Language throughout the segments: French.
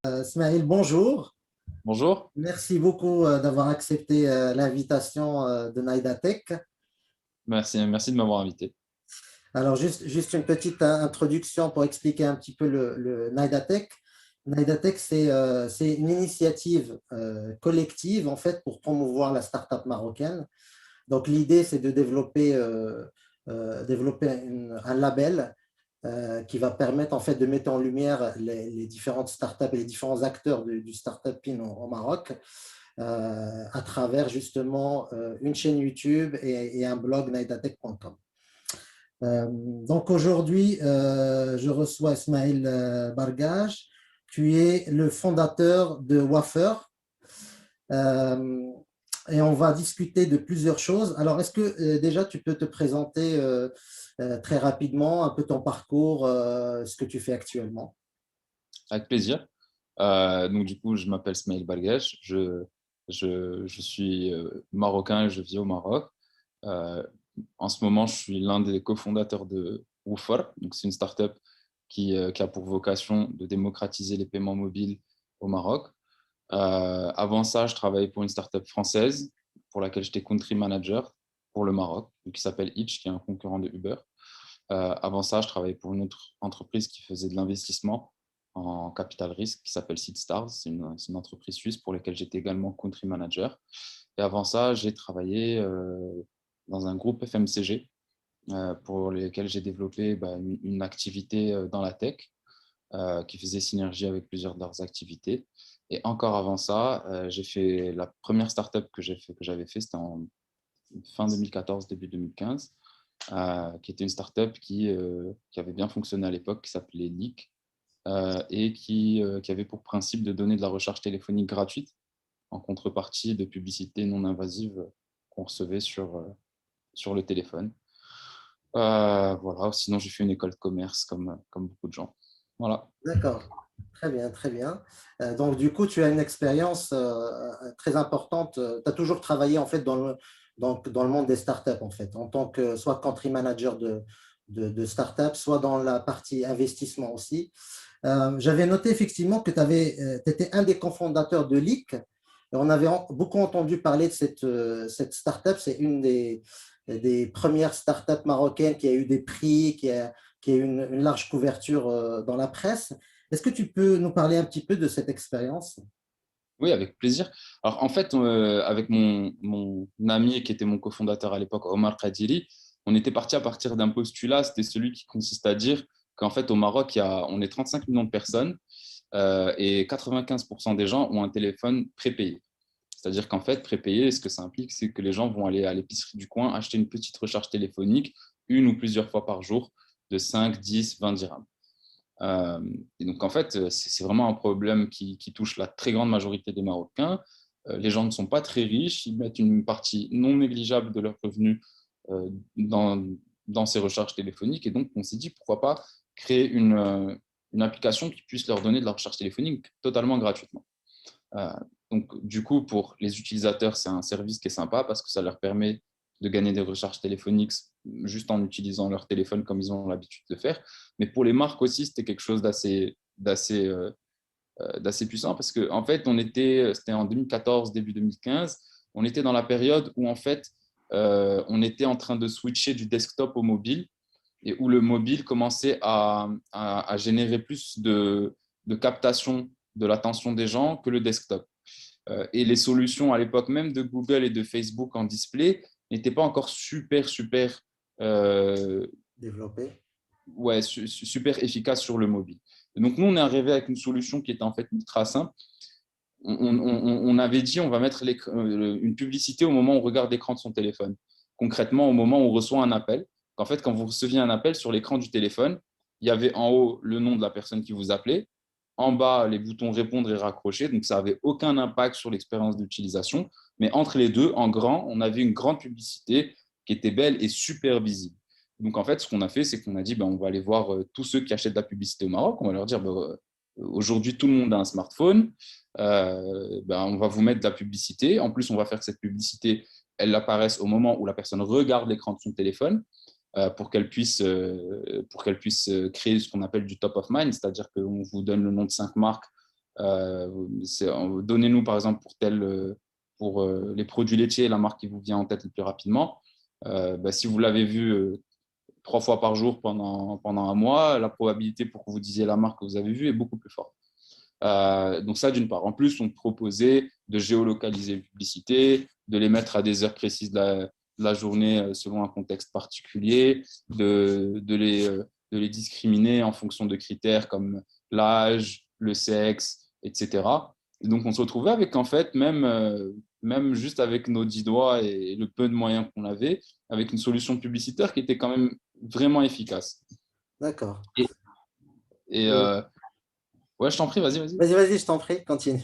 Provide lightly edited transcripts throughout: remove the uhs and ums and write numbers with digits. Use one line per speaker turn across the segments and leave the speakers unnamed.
Smaïl, bonjour.
Bonjour,
Merci beaucoup d'avoir accepté l'invitation de Naïda Tech.
merci de m'avoir invité.
Alors, juste une petite introduction pour expliquer un petit peu le Naïda Tech. Naïda Tech, c'est une initiative collective en fait pour promouvoir la start-up marocaine. Donc, l'idée, c'est de développer un label qui va permettre en fait de mettre en lumière les différentes startups et les différents acteurs du startup au Maroc à travers justement une chaîne YouTube et un blog naidatech.com. Donc aujourd'hui, je reçois Ismaël Bargage, qui est le fondateur de Wafer. Euh, et on va discuter de plusieurs choses. Alors, est-ce que déjà tu peux te présenter très rapidement un peu ton parcours, ce que tu fais actuellement?
Avec plaisir. Donc, du coup, je m'appelle Smaïl Balgache. Je suis marocain et je vis au Maroc. Euh, En ce moment, je suis l'un des cofondateurs de Woofer. Donc, c'est une startup qui a pour vocation de démocratiser les paiements mobiles au Maroc. Avant ça, je travaillais pour une startup française pour laquelle j'étais country manager pour le Maroc, qui s'appelle Hitch, qui est un concurrent de Uber. Avant ça, je travaillais pour une autre entreprise qui faisait de l'investissement en capital risque qui s'appelle SeedStars. C'est une entreprise suisse pour laquelle j'étais également country manager. Et avant ça, j'ai travaillé dans un groupe FMCG pour lequel j'ai développé une activité dans la tech qui faisait synergie avec plusieurs de leurs activités. Et encore avant ça, j'ai fait la première startup que j'avais fait, c'était en fin 2014, début 2015, qui était une startup qui avait bien fonctionné à l'époque, qui s'appelait Leak, et qui avait pour principe de donner de la recharge téléphonique gratuite en contrepartie de publicités non invasives qu'on recevait sur le téléphone. Voilà. Sinon, j'ai fait une école de commerce comme beaucoup de gens. Voilà.
D'accord, très bien, très bien. Donc, du coup, tu as une expérience très importante. Tu as toujours travaillé en fait dans le monde des startups, en fait, en tant que soit country manager de startups, soit dans la partie investissement aussi. J'avais noté effectivement que tu étais un des cofondateurs de Leak. On avait beaucoup entendu parler de cette startup. C'est une des premières startups marocaines qui a eu des prix, qui a eu une large couverture dans la presse. Est-ce que tu peux nous parler un petit peu de cette expérience?
Oui, avec plaisir. Alors, en fait, avec mon ami qui était mon cofondateur à l'époque, Omar Kadiri, on était parti à partir d'un postulat, c'était celui qui consiste à dire qu'en fait, au Maroc, on est 35 millions de personnes et 95% des gens ont un téléphone prépayé. C'est-à-dire qu'en fait, prépayé, ce que ça implique, c'est que les gens vont aller à l'épicerie du coin acheter une petite recharge téléphonique une ou plusieurs fois par jour de 5, 10, 20 dirhams. Euh, et donc, en fait, c'est vraiment un problème qui touche la très grande majorité des Marocains. Les gens ne sont pas très riches, ils mettent une partie non négligeable de leurs revenus euh, dans, dans ces recharges téléphoniques. Et donc, on s'est dit, pourquoi pas créer une application qui puisse leur donner de la recharge téléphonique totalement gratuitement. Euh, donc, du coup, pour les utilisateurs, c'est un service qui est sympa parce que ça leur permet de gagner des recharges téléphoniques juste en utilisant leur téléphone comme ils ont l'habitude de faire. Mais pour les marques aussi, c'était quelque chose d'assez puissant parce que en fait, c'était en 2014, début 2015, on était dans la période où en fait, on était en train de switcher du desktop au mobile et où le mobile commençait à générer plus de captation de l'attention des gens que le desktop. Et les solutions à l'époque même de Google et de Facebook en display n'étaient pas encore super, euh,
Développer.
ouais, super efficaces sur le mobile. Et donc nous, on est arrivé avec une solution qui était en fait ultra simple. On avait dit on va mettre une publicité au moment où on regarde l'écran de son téléphone. Concrètement, au moment où on reçoit un appel. En fait, quand vous receviez un appel sur l'écran du téléphone, il y avait en haut le nom de la personne qui vous appelait, en bas les boutons répondre et raccrocher. Donc, ça n'avait aucun impact sur l'expérience d'utilisation. Mais entre les deux, en grand, on avait une grande publicité qui était belle et super visible. Donc, en fait, ce qu'on a fait, c'est qu'on a dit on va aller voir tous ceux qui achètent de la publicité au Maroc. On va leur dire aujourd'hui, tout le monde a un smartphone. On va vous mettre de la publicité. En plus, on va faire que cette publicité, elle apparaisse au moment où la personne regarde l'écran de son téléphone pour qu'elle puisse créer ce qu'on appelle du top of mind, c'est-à-dire qu'on vous donne le nom de 5 marques Donnez-nous, par exemple, pour les produits laitiers, la marque qui vous vient en tête le plus rapidement. Si vous l'avez vu 3 fois par jour pendant un mois, la probabilité pour que vous disiez la marque que vous avez vue est beaucoup plus forte. Donc ça, d'une part. En plus, on proposait de géolocaliser les publicités, de les mettre à des heures précises de la journée selon un contexte particulier, de les discriminer en fonction de critères comme l'âge, le sexe, etc. Et donc, on se retrouvait avec, en fait, même juste avec nos 10 doigts et le peu de moyens qu'on avait, avec une solution publicitaire qui était quand même vraiment efficace.
D'accord.
Et, et
Et-
ouais, je t'en prie, vas-y, vas-y.
Vas-y, vas-y, je t'en prie, continue.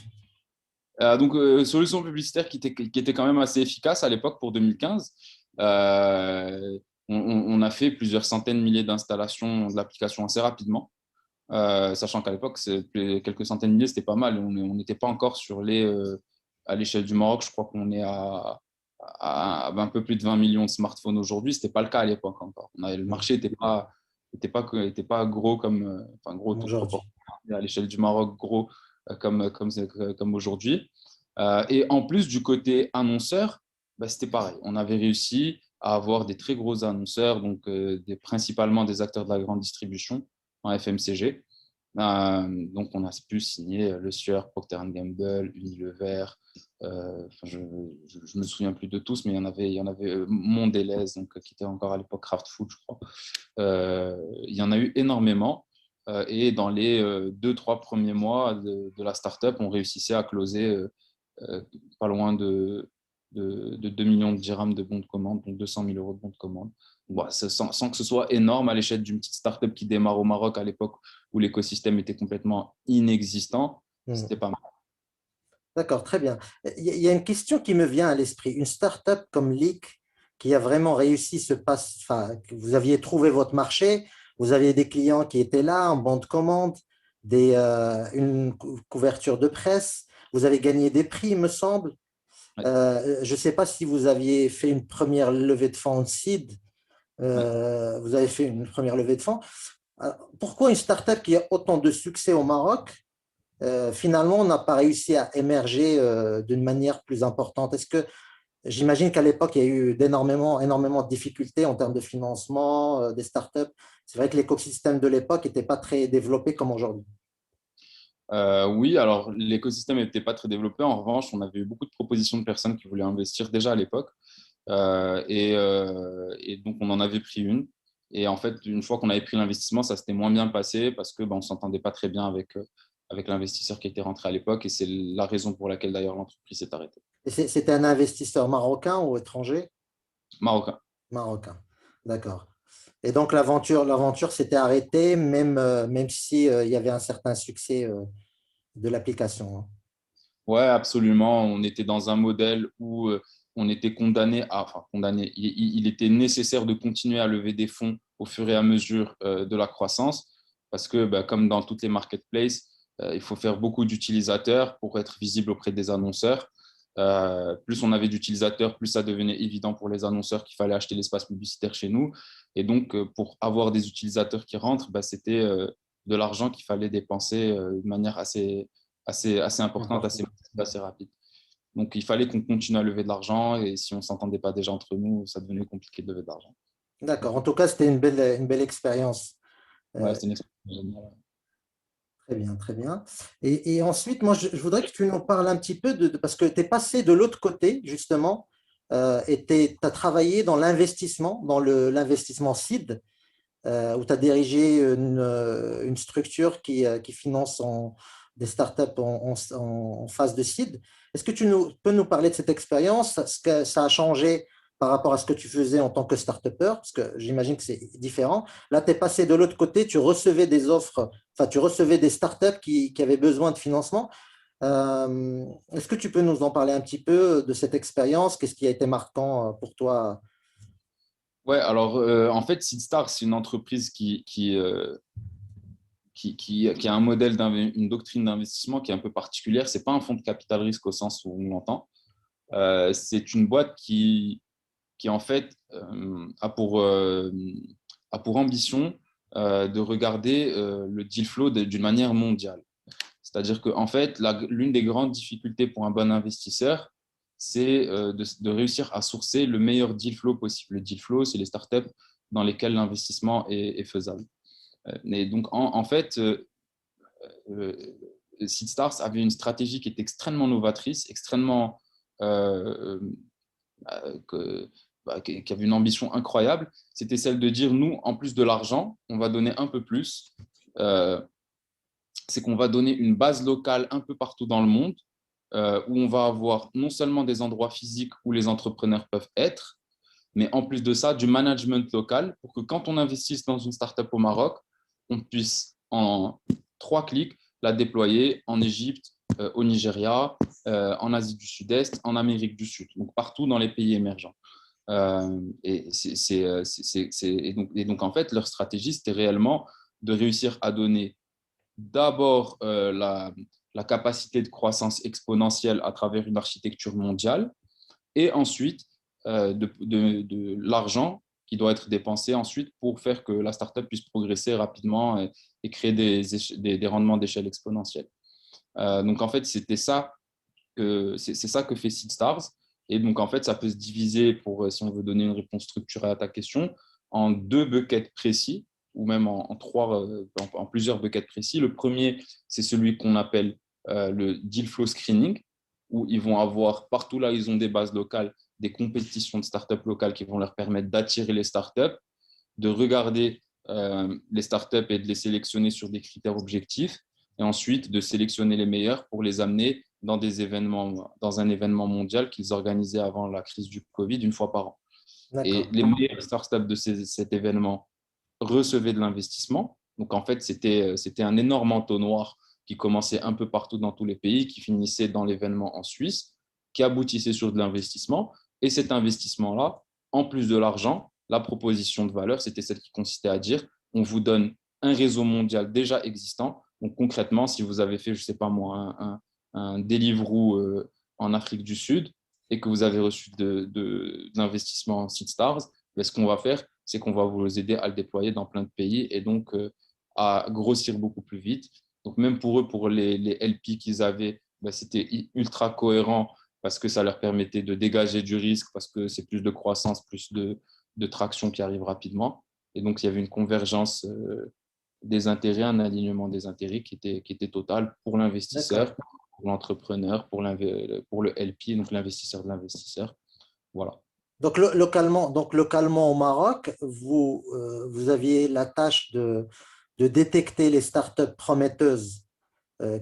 Solution publicitaire qui était quand même assez efficace à l'époque pour 2015. On a fait plusieurs centaines de milliers d'installations de l'application assez rapidement, sachant qu'à l'époque, quelques centaines de milliers, c'était pas mal. On n'était pas encore à l'échelle du Maroc, je crois qu'on est à un peu plus de 20 millions de smartphones aujourd'hui. Ce n'était pas le cas à l'époque encore. Le marché n'était pas gros enfin gros toute proportion
Aujourd'hui.
à l'échelle du Maroc, gros comme aujourd'hui. Et en plus, du côté annonceur, c'était pareil. On avait réussi à avoir des très gros annonceurs, donc principalement des acteurs de la grande distribution en FMCG. Donc, on a pu signer Le Sieur, Procter Gamble, Unilever. Je ne me souviens plus de tous, mais il y en avait Mondelez, donc, qui était encore à l'époque Kraft Food, je crois. Il y en a eu énormément. Et dans les 2-3 premiers mois de la startup, on réussissait à closer pas loin de 2 millions de dirhams de bons de commande, donc 200 000 euros de bons de commande. Bon, sans que ce soit énorme à l'échelle d'une petite startup qui démarre au Maroc à l'époque où l'écosystème était complètement inexistant,
Hmm.
c'était pas mal.
D'accord, très bien. Il y a une question qui me vient à l'esprit. Une startup comme Leak qui a vraiment réussi enfin, que vous aviez trouvé votre marché, vous aviez des clients qui étaient là en bon de commande, une couverture de presse, vous avez gagné des prix, il me semble.
Ouais,
Je ne sais pas si vous aviez fait une première levée de fonds seed.
ouais.
Vous avez fait une première levée de fonds. Pourquoi une startup qui a autant de succès au Maroc finalement, on n'a pas réussi à émerger d'une manière plus importante. Est-ce que j'imagine qu'à l'époque, il y a eu énormément de difficultés en termes de financement des startups. C'est vrai que l'écosystème de l'époque n'était pas très développé comme aujourd'hui.
Oui, alors l'écosystème n'était pas très développé. En revanche, on avait eu beaucoup de propositions de personnes qui voulaient investir déjà à l'époque. Et donc, on en avait pris une. Et en fait, une fois qu'on avait pris l'investissement, ça s'était moins bien passé parce que on ne s'entendait pas très bien avec l'investisseur qui était rentré à l'époque. Et c'est la raison pour laquelle d'ailleurs l'entreprise s'est arrêtée.
Et c'était un investisseur marocain ou étranger?
Marocain.
Marocain. D'accord. Et donc l'aventure s'était arrêtée, même si, il y avait un certain succès de l'application, hein.
Ouais, absolument. On était dans un modèle où on était enfin condamné. Il était nécessaire de continuer à lever des fonds au fur et à mesure de la croissance, parce que comme dans toutes les marketplaces, il faut faire beaucoup d'utilisateurs pour être visible auprès des annonceurs. Plus on avait d'utilisateurs, plus ça devenait évident pour les annonceurs qu'il fallait acheter l'espace publicitaire chez nous. Et donc, pour avoir des utilisateurs qui rentrent, c'était de l'argent qu'il fallait dépenser de manière assez importante,
Important.
assez rapide. Donc, il fallait qu'on continue à lever de l'argent et si on ne s'entendait pas déjà entre nous, ça devenait compliqué de lever de l'argent.
D'accord. En tout cas, c'était une belle expérience.
Ouais,
Euh,
c'était une expérience géniale.
Très bien, très bien. Et ensuite, moi, je voudrais que tu nous parles un petit peu parce que tu es passé de l'autre côté, justement, et tu as travaillé dans l'investissement, dans l'investissement seed, où tu as dirigé une structure qui finance des startups en phase de seed. Est-ce que peux nous parler de cette expérience, ce que ça a changé par rapport à ce que tu faisais en tant que start-upper, parce que j'imagine que c'est différent. Là, tu es passé de l'autre côté, tu recevais des offres, enfin, tu recevais des startups qui avaient besoin de financement. Est-ce que tu peux nous en parler un petit peu de cette expérience? Qu'est-ce qui a été marquant pour toi?
Ouais, alors en fait, Seedstar, c'est une entreprise qui a un modèle, une doctrine d'investissement qui est un peu particulière. Ce n'est pas un fonds de capital risque au sens où on l'entend. C'est une boîte qui en fait a pour ambition de regarder le deal flow d'une manière mondiale. C'est-à-dire qu'en fait, l'une des grandes difficultés pour un bon investisseur, c'est de réussir à sourcer le meilleur deal flow possible. Le deal flow, c'est les startups dans lesquelles l'investissement est faisable. Et donc, en fait, SeedStars avait une stratégie qui était extrêmement novatrice, extrêmement que, qui avait une ambition incroyable. C'était celle de dire, nous, en plus de l'argent, on va donner un peu plus. C'est qu'on va donner une base locale un peu partout dans le monde, où on va avoir non seulement des endroits physiques où les entrepreneurs peuvent être, mais en plus de ça, du management local pour que quand on investisse dans une startup au Maroc, on puisse en 3 clics la déployer en Égypte, au Nigeria, en Asie du Sud-Est, en Amérique du Sud, donc partout dans les pays émergents. Et donc, en fait, leur stratégie, c'était réellement de réussir à donner d'abord la capacité de croissance exponentielle à travers une architecture mondiale et ensuite de l'argent qui doit être dépensé ensuite pour faire que la startup puisse progresser rapidement et créer des rendements d'échelle exponentielle. Donc, en fait, c'est ça que fait SeedStars. Et donc, en fait, ça peut se diviser, si on veut donner une réponse structurée à ta question, en 2 buckets précis, ou même en plusieurs buckets précis. Le premier, c'est celui qu'on appelle le deal flow screening, où ils vont avoir, partout là, ils ont des bases locales, des compétitions de startups locales qui vont leur permettre d'attirer les startups, de regarder les startups et de les sélectionner sur des critères objectifs, et ensuite de sélectionner les meilleurs pour les amener dans un événement mondial qu'ils organisaient avant la crise du Covid une fois par an. Et les meilleures startups de cet événement recevaient de l'investissement. Donc, en fait, c'était un énorme entonnoir qui commençait un peu partout dans tous les pays, qui finissait dans l'événement en Suisse, qui aboutissait sur de l'investissement. Et cet investissement-là, en plus de l'argent, la proposition de valeur, c'était celle qui consistait à dire, on vous donne un réseau mondial déjà existant. Donc, concrètement, si vous avez fait, je ne sais pas moi, un Deliveroo en Afrique du Sud et que vous avez reçu de l'investissement en SeedStars, ce qu'on va faire, c'est qu'on va vous aider à le déployer dans plein de pays et donc à grossir beaucoup plus vite. Donc, même pour eux, pour les LP qu'ils avaient, c'était ultra cohérent parce que ça leur permettait de dégager du risque, parce que c'est plus de croissance, plus de traction qui arrive rapidement. Et donc, il y avait une convergence des intérêts, un alignement des intérêts qui était total pour l'investisseur, pour l'entrepreneur, pour le LP, donc l'investisseur de l'investisseur. Voilà.
Donc, localement au Maroc, vous aviez la tâche de détecter les startups prometteuses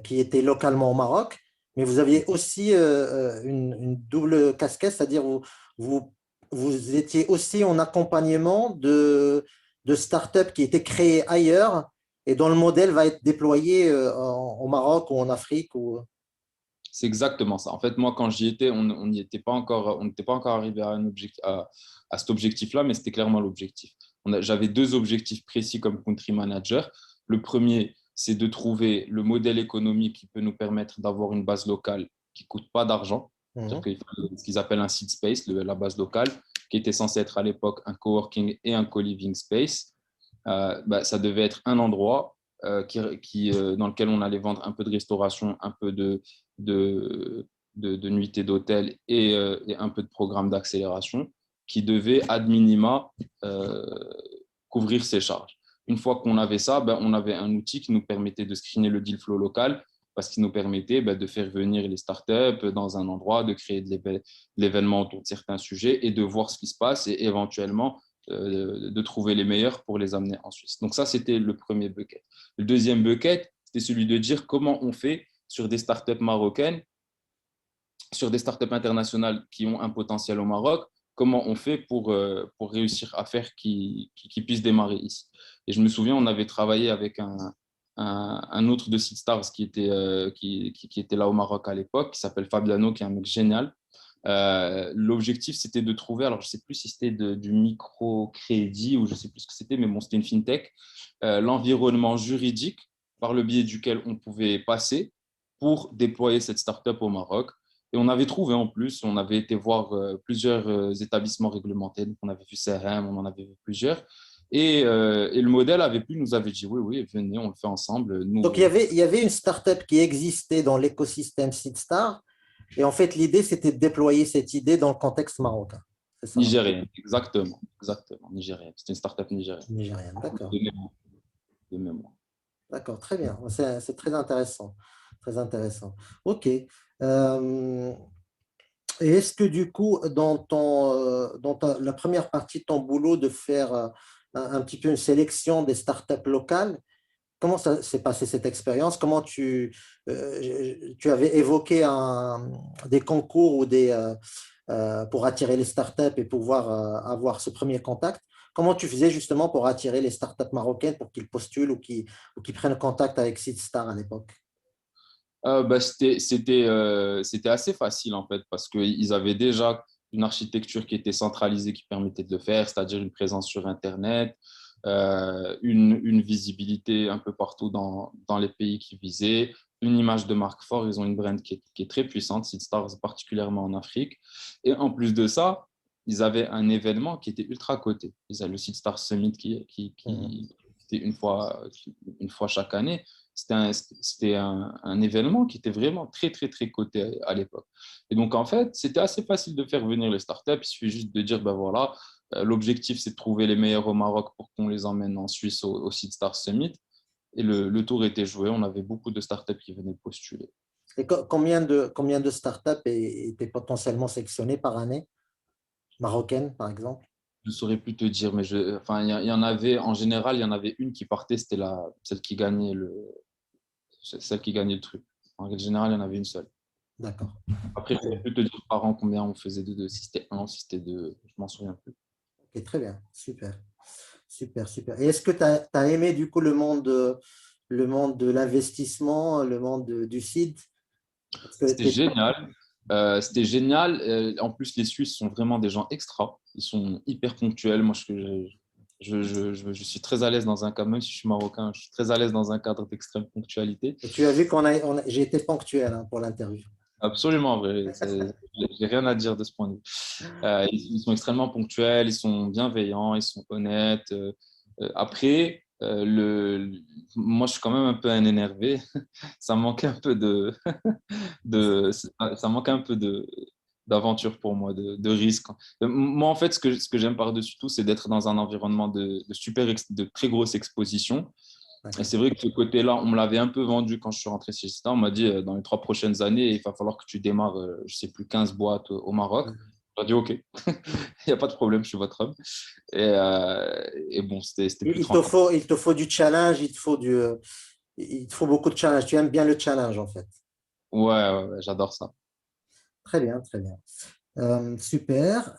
qui étaient localement au Maroc, mais vous aviez aussi une double casquette, c'est-à-dire vous, vous étiez aussi en accompagnement de startups qui étaient créées ailleurs et dont le modèle va être déployé au Maroc ou en Afrique.
C'est exactement ça. En fait, moi, quand j'y étais, on n'était pas encore arrivé à cet objectif-là, mais c'était clairement l'objectif. J'avais 2 objectifs précis comme country manager. Le premier, c'est de trouver le modèle économique qui peut nous permettre d'avoir une base locale qui ne coûte pas d'argent. C'est-à-dire qu'il fallait ce qu'ils appellent un seed space, la base locale, qui était censée être à l'époque un coworking et un co-living space. Ça devait être un endroit dans lequel on allait vendre un peu de restauration, un peu de nuitées d'hôtel et un peu de programme d'accélération qui devait ad minima couvrir ses charges. Une fois qu'on avait ça, on avait un outil qui nous permettait de screener le deal flow local parce qu'il nous permettait de faire venir les startups dans un endroit, de créer de l'événement autour de certains sujets et de voir ce qui se passe et éventuellement de trouver les meilleurs pour les amener en Suisse. Donc ça, c'était le premier bucket. Le deuxième bucket, c'était celui de dire comment on fait sur des startups marocaines, sur des startups internationales qui ont un potentiel au Maroc, comment on fait pour réussir à faire qu'ils puissent démarrer ici. Et je me souviens, on avait travaillé avec un autre de SeedStars qui était là au Maroc à l'époque, qui s'appelle Fabiano, qui est un mec génial. L'objectif, c'était de trouver, alors je ne sais plus si c'était du microcrédit ou je ne sais plus ce que c'était, mais bon, c'était une fintech, l'environnement juridique par le biais duquel on pouvait passer pour déployer cette startup au Maroc. Et on avait trouvé en plus, on avait été voir plusieurs établissements réglementés, donc on avait vu CRM, on en avait vu plusieurs. Et le modèle avait plu, nous avait dit oui, oui, venez, on le fait ensemble.
Donc,
Nous,
il y avait une startup qui existait dans l'écosystème Seedstar. Et en fait, l'idée, c'était de déployer cette idée dans le contexte marocain. C'est ça, hein?
Nigérienne, exactement, exactement, nigérienne. C'était une startup nigérienne.
Nigérienne. D'accord.
De mémoire. De mémoire.
D'accord, très bien. C'est très intéressant. Très intéressant. OK. Euh, et est-ce que du coup, la première partie de ton boulot, de faire un petit peu une sélection des startups locales, comment ça s'est passé cette expérience? Comment tu avais évoqué des concours ou pour attirer les startups et pouvoir avoir ce premier contact? Comment tu faisais justement pour attirer les startups marocaines pour qu'ils postulent ou qu'ils prennent contact avec Seedstar à l'époque?
C'était assez facile en fait parce qu'ils avaient déjà une architecture qui était centralisée qui permettait de le faire, c'est-à-dire une présence sur Internet, une visibilité un peu partout dans les pays qu'ils visaient, une image de marque forte. Ils ont une brand qui est très puissante, Seedstars, particulièrement en Afrique. Et en plus de ça, ils avaient un événement qui était ultra coté. Ils avaient le Seedstars Summit qui était une fois chaque année. C'était un événement qui était vraiment très, très, très coté à l'époque. Et donc, en fait, c'était assez facile de faire venir les startups. Il suffit juste de dire, ben voilà, l'objectif, c'est de trouver les meilleurs au Maroc pour qu'on les emmène en Suisse au Seedstar Summit. Et le tour était joué. On avait beaucoup de startups qui venaient postuler.
Et combien de startups étaient potentiellement sélectionnées par année, marocaines par exemple?
Je ne saurais plus te dire, mais enfin, il y en avait, en général, il y en avait une qui partait, c'était celle qui gagnait le truc. En général, il y en avait une seule.
D'accord.
Après, je ne saurais plus te dire par an combien on faisait si c'était un, si c'était deux, je m'en souviens plus.
Ok, très bien. Super. Super, super. Et est-ce que tu as aimé du coup le monde de l'investissement, le monde du seed? Parce que
C'était génial. C'était génial. En plus, les Suisses sont vraiment des gens extra. Ils sont hyper ponctuels. Moi, je suis très à l'aise dans un cadre, même si je suis marocain, je suis très à l'aise dans un cadre d'extrême ponctualité.
tu as vu j'ai été ponctuel, hein, pour l'interview.
Absolument vrai. J'ai rien à dire de ce point de vue. Ils sont extrêmement ponctuels, ils sont bienveillants, ils sont honnêtes. Après, moi, je suis quand même un peu un énervé. Ça manquait un peu ça manquait un peu d'aventure pour moi, de risque. Moi, en fait, ce que j'aime par-dessus tout, c'est d'être dans un environnement de très grosse exposition. Et
D'accord.
c'est vrai que ce côté-là, on me l'avait un peu vendu quand je suis rentré chez Star. On m'a dit, dans les 3 prochaines années, il va falloir que tu démarres, je ne sais plus, 15 boîtes au Maroc. J'ai dit, OK, il n'y a pas de problème, je suis votre homme. Et bon, c'était plus tranquille.
Il te faut du challenge, il te faut beaucoup de challenge. Tu aimes bien le challenge en fait.
Ouais, ouais, ouais, j'adore ça.
Très bien, très bien. Super.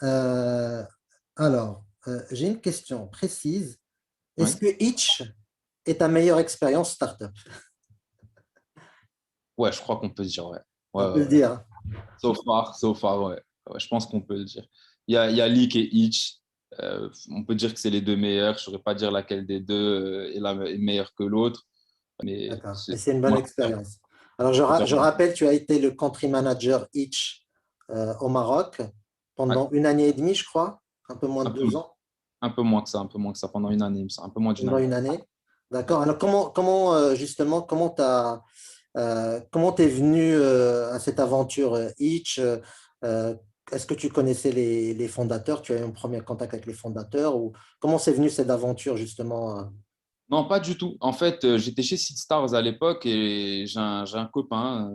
Alors, j'ai une question précise.
Ouais,
Est-ce que Itch est ta meilleure expérience startup?
ouais, je crois qu'on peut se dire, ouais. Ouais,
On peut
ouais,
le
ouais.
dire, hein.
So far, ouais. Ouais, je pense qu'on peut le dire. Il y a Leak et Itch. On peut dire que c'est les deux meilleurs. Je ne saurais pas dire laquelle des deux est meilleure que l'autre. Mais
D'accord. Et
c'est
c'est une bonne
moi,
expérience. Alors,
je préfère
je rappelle, tu as été le country manager Itch au Maroc
un,
pendant une année et demie, je crois, un peu moins de
un peu,
2 ans,
un peu moins que ça, un peu moins que ça pendant une année, un peu moins d'une
pendant
année.
une année.
Ouais.
D'accord. Alors, justement, comment t'es venu à cette aventure Itch? euh, Est-ce que tu connaissais les fondateurs? Tu as eu un premier contact avec les fondateurs ou comment c'est venu cette aventure justement?
Non, pas du tout. En fait, j'étais chez Seedstars à l'époque et j'ai un copain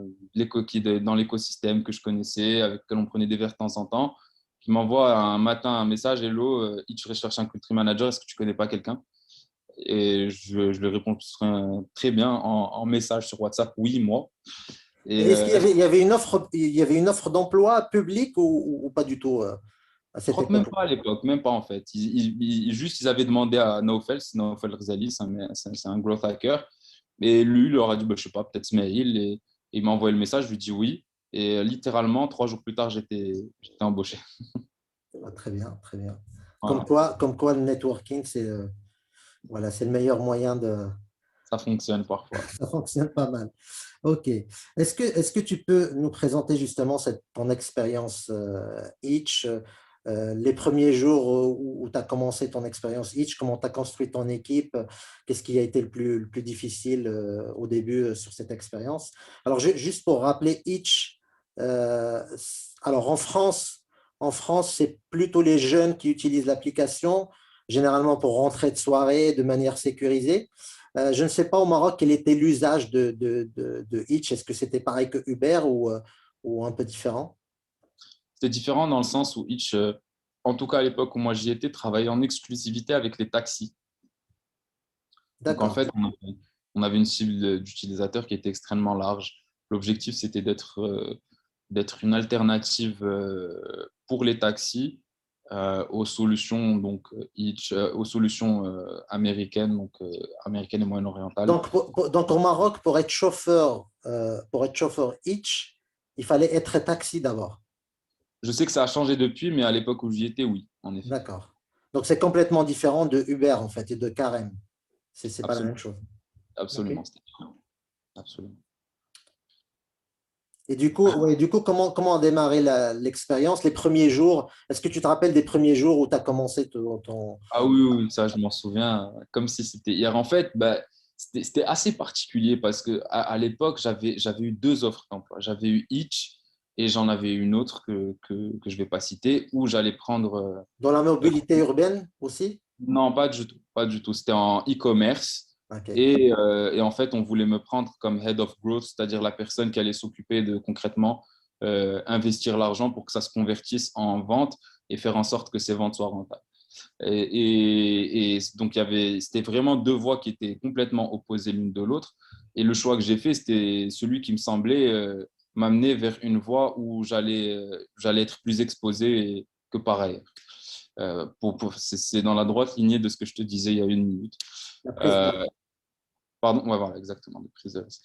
qui est dans l'écosystème que je connaissais, avec lequel on prenait des verres de temps en temps, qui m'envoie un matin un message: Hello, je recherche un country manager, est-ce que tu connais pas quelqu'un? Et je lui réponds très bien en message sur WhatsApp: Oui, moi. Et
Est-ce il y avait il y avait une offre d'emploi publique ou pas du tout à
je
cette
crois que même
époque?
pas à l'époque, même pas en fait. Juste, ils avaient demandé à Naufel Ghazali, c'est un growth hacker. Et lui, il leur a dit, bah, je sais pas, peut-être Smail. Et il m'a envoyé le message, je lui ai dit oui. Et littéralement, 3 jours plus tard, j'étais embauché.
Ah, très bien, très bien.
Voilà,
Comme quoi le networking, voilà, c'est le meilleur moyen de.
ça fonctionne parfois.
Ça fonctionne pas mal. OK. Est-ce que tu peux nous présenter justement ton expérience Itch? les premiers jours où tu as commencé ton expérience Itch, comment tu as construit ton équipe, qu'est-ce qui a été le plus difficile au début sur cette expérience. Alors, juste pour rappeler Itch, euh, alors en France, c'est plutôt les jeunes qui utilisent l'application, généralement pour rentrer de soirée de manière sécurisée. Je ne sais pas au Maroc quel était l'usage de Hitch. Est-ce que c'était pareil que Uber ou un peu différent?
C'était différent dans le sens où Hitch, en tout cas à l'époque où moi j'y étais, travaillait en exclusivité avec les taxis. Donc en
D'accord.
fait, on avait une cible d'utilisateurs qui était extrêmement large. L'objectif, c'était d'être une alternative pour les taxis aux solutions donc Hitch, aux solutions américaines, donc américaines et moyen-orientales.
Donc au Maroc, pour être chauffeur Hitch, il fallait être taxi d'abord.
Je sais que ça a changé depuis, mais à l'époque où j'y étais, oui, en effet.
D'accord. Donc c'est complètement différent de Uber en fait et de Carem. C'est pas la même
Absolument,
chose. Ok.
absolument, c'était différent. Absolument.
Et du coup, ouais, du coup, comment a démarré l'expérience, les premiers jours? Est-ce que tu te rappelles des premiers jours où tu as commencé ton...
Ah oui, oui, oui, ça, je m'en souviens comme si c'était hier. En fait, bah, c'était assez particulier parce que à l'époque, j'avais eu deux offres d'emploi. J'avais eu Itch et j'en avais une autre que je ne vais pas citer où j'allais prendre.
Dans la
Euh,
mobilité urbaine aussi?
non, pas du tout. Pas du tout. C'était en e-commerce.
Ok.
Et en fait, on voulait me prendre comme head of growth, c'est-à-dire la personne qui allait s'occuper de concrètement investir l'argent pour que ça se convertisse en vente et faire en sorte que ces ventes soient rentables. Et donc, c'était vraiment deux voies qui étaient complètement opposées l'une de l'autre. Et le choix que j'ai fait, c'était celui qui me semblait m'amener vers une voie où j'allais être plus exposé que par ailleurs. C'est dans la droite lignée de ce que je te disais il y a une minute.
La prise de
Euh, Pardon, ouais, voilà, exactement, de prise de risque.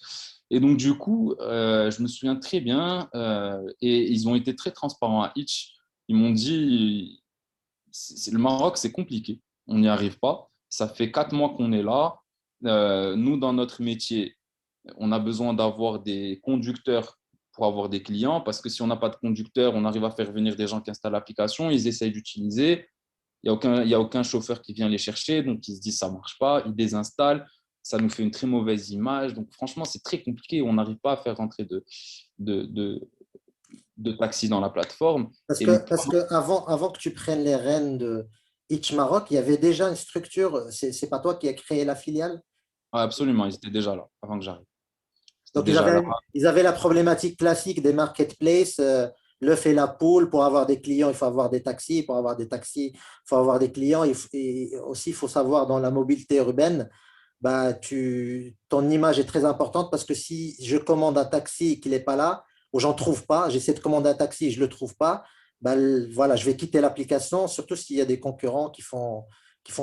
Et donc, du coup, je me souviens très bien, et ils ont été très transparents à Itch. Ils m'ont dit, le Maroc, c'est compliqué. On n'y arrive pas. Ça fait 4 mois qu'on est là. Nous, dans notre métier, on a besoin d'avoir des conducteurs pour avoir des clients parce que si on n'a pas de conducteurs, on arrive à faire venir des gens qui installent l'application, ils essayent d'utiliser. Il y a aucun chauffeur qui vient les chercher, donc ils se disent ça ne marche pas, ils désinstallent. Ça nous fait une très mauvaise image. Donc, franchement, c'est très compliqué. On n'arrive pas à faire rentrer de, de, de taxis dans la plateforme. Et le
parce que avant que tu prennes les rênes de Itch Maroc, il y avait déjà une structure. C'est pas toi qui as créé la filiale?
absolument, ils étaient déjà là avant que j'arrive. C'était
Donc,
déjà là.
ils avaient la problématique classique des marketplaces, l'œuf et la poule. Pour avoir des clients, il faut avoir des taxis. Pour avoir des taxis, il faut avoir des clients. Et aussi, il faut savoir dans la mobilité urbaine, bah, ton image est très importante parce que si je commande un taxi et qu'il n'est pas là, ou j'en trouve pas, j'essaie de commander un taxi et je ne le trouve pas, bah, voilà, je vais quitter l'application, surtout s'il y a des concurrents qui font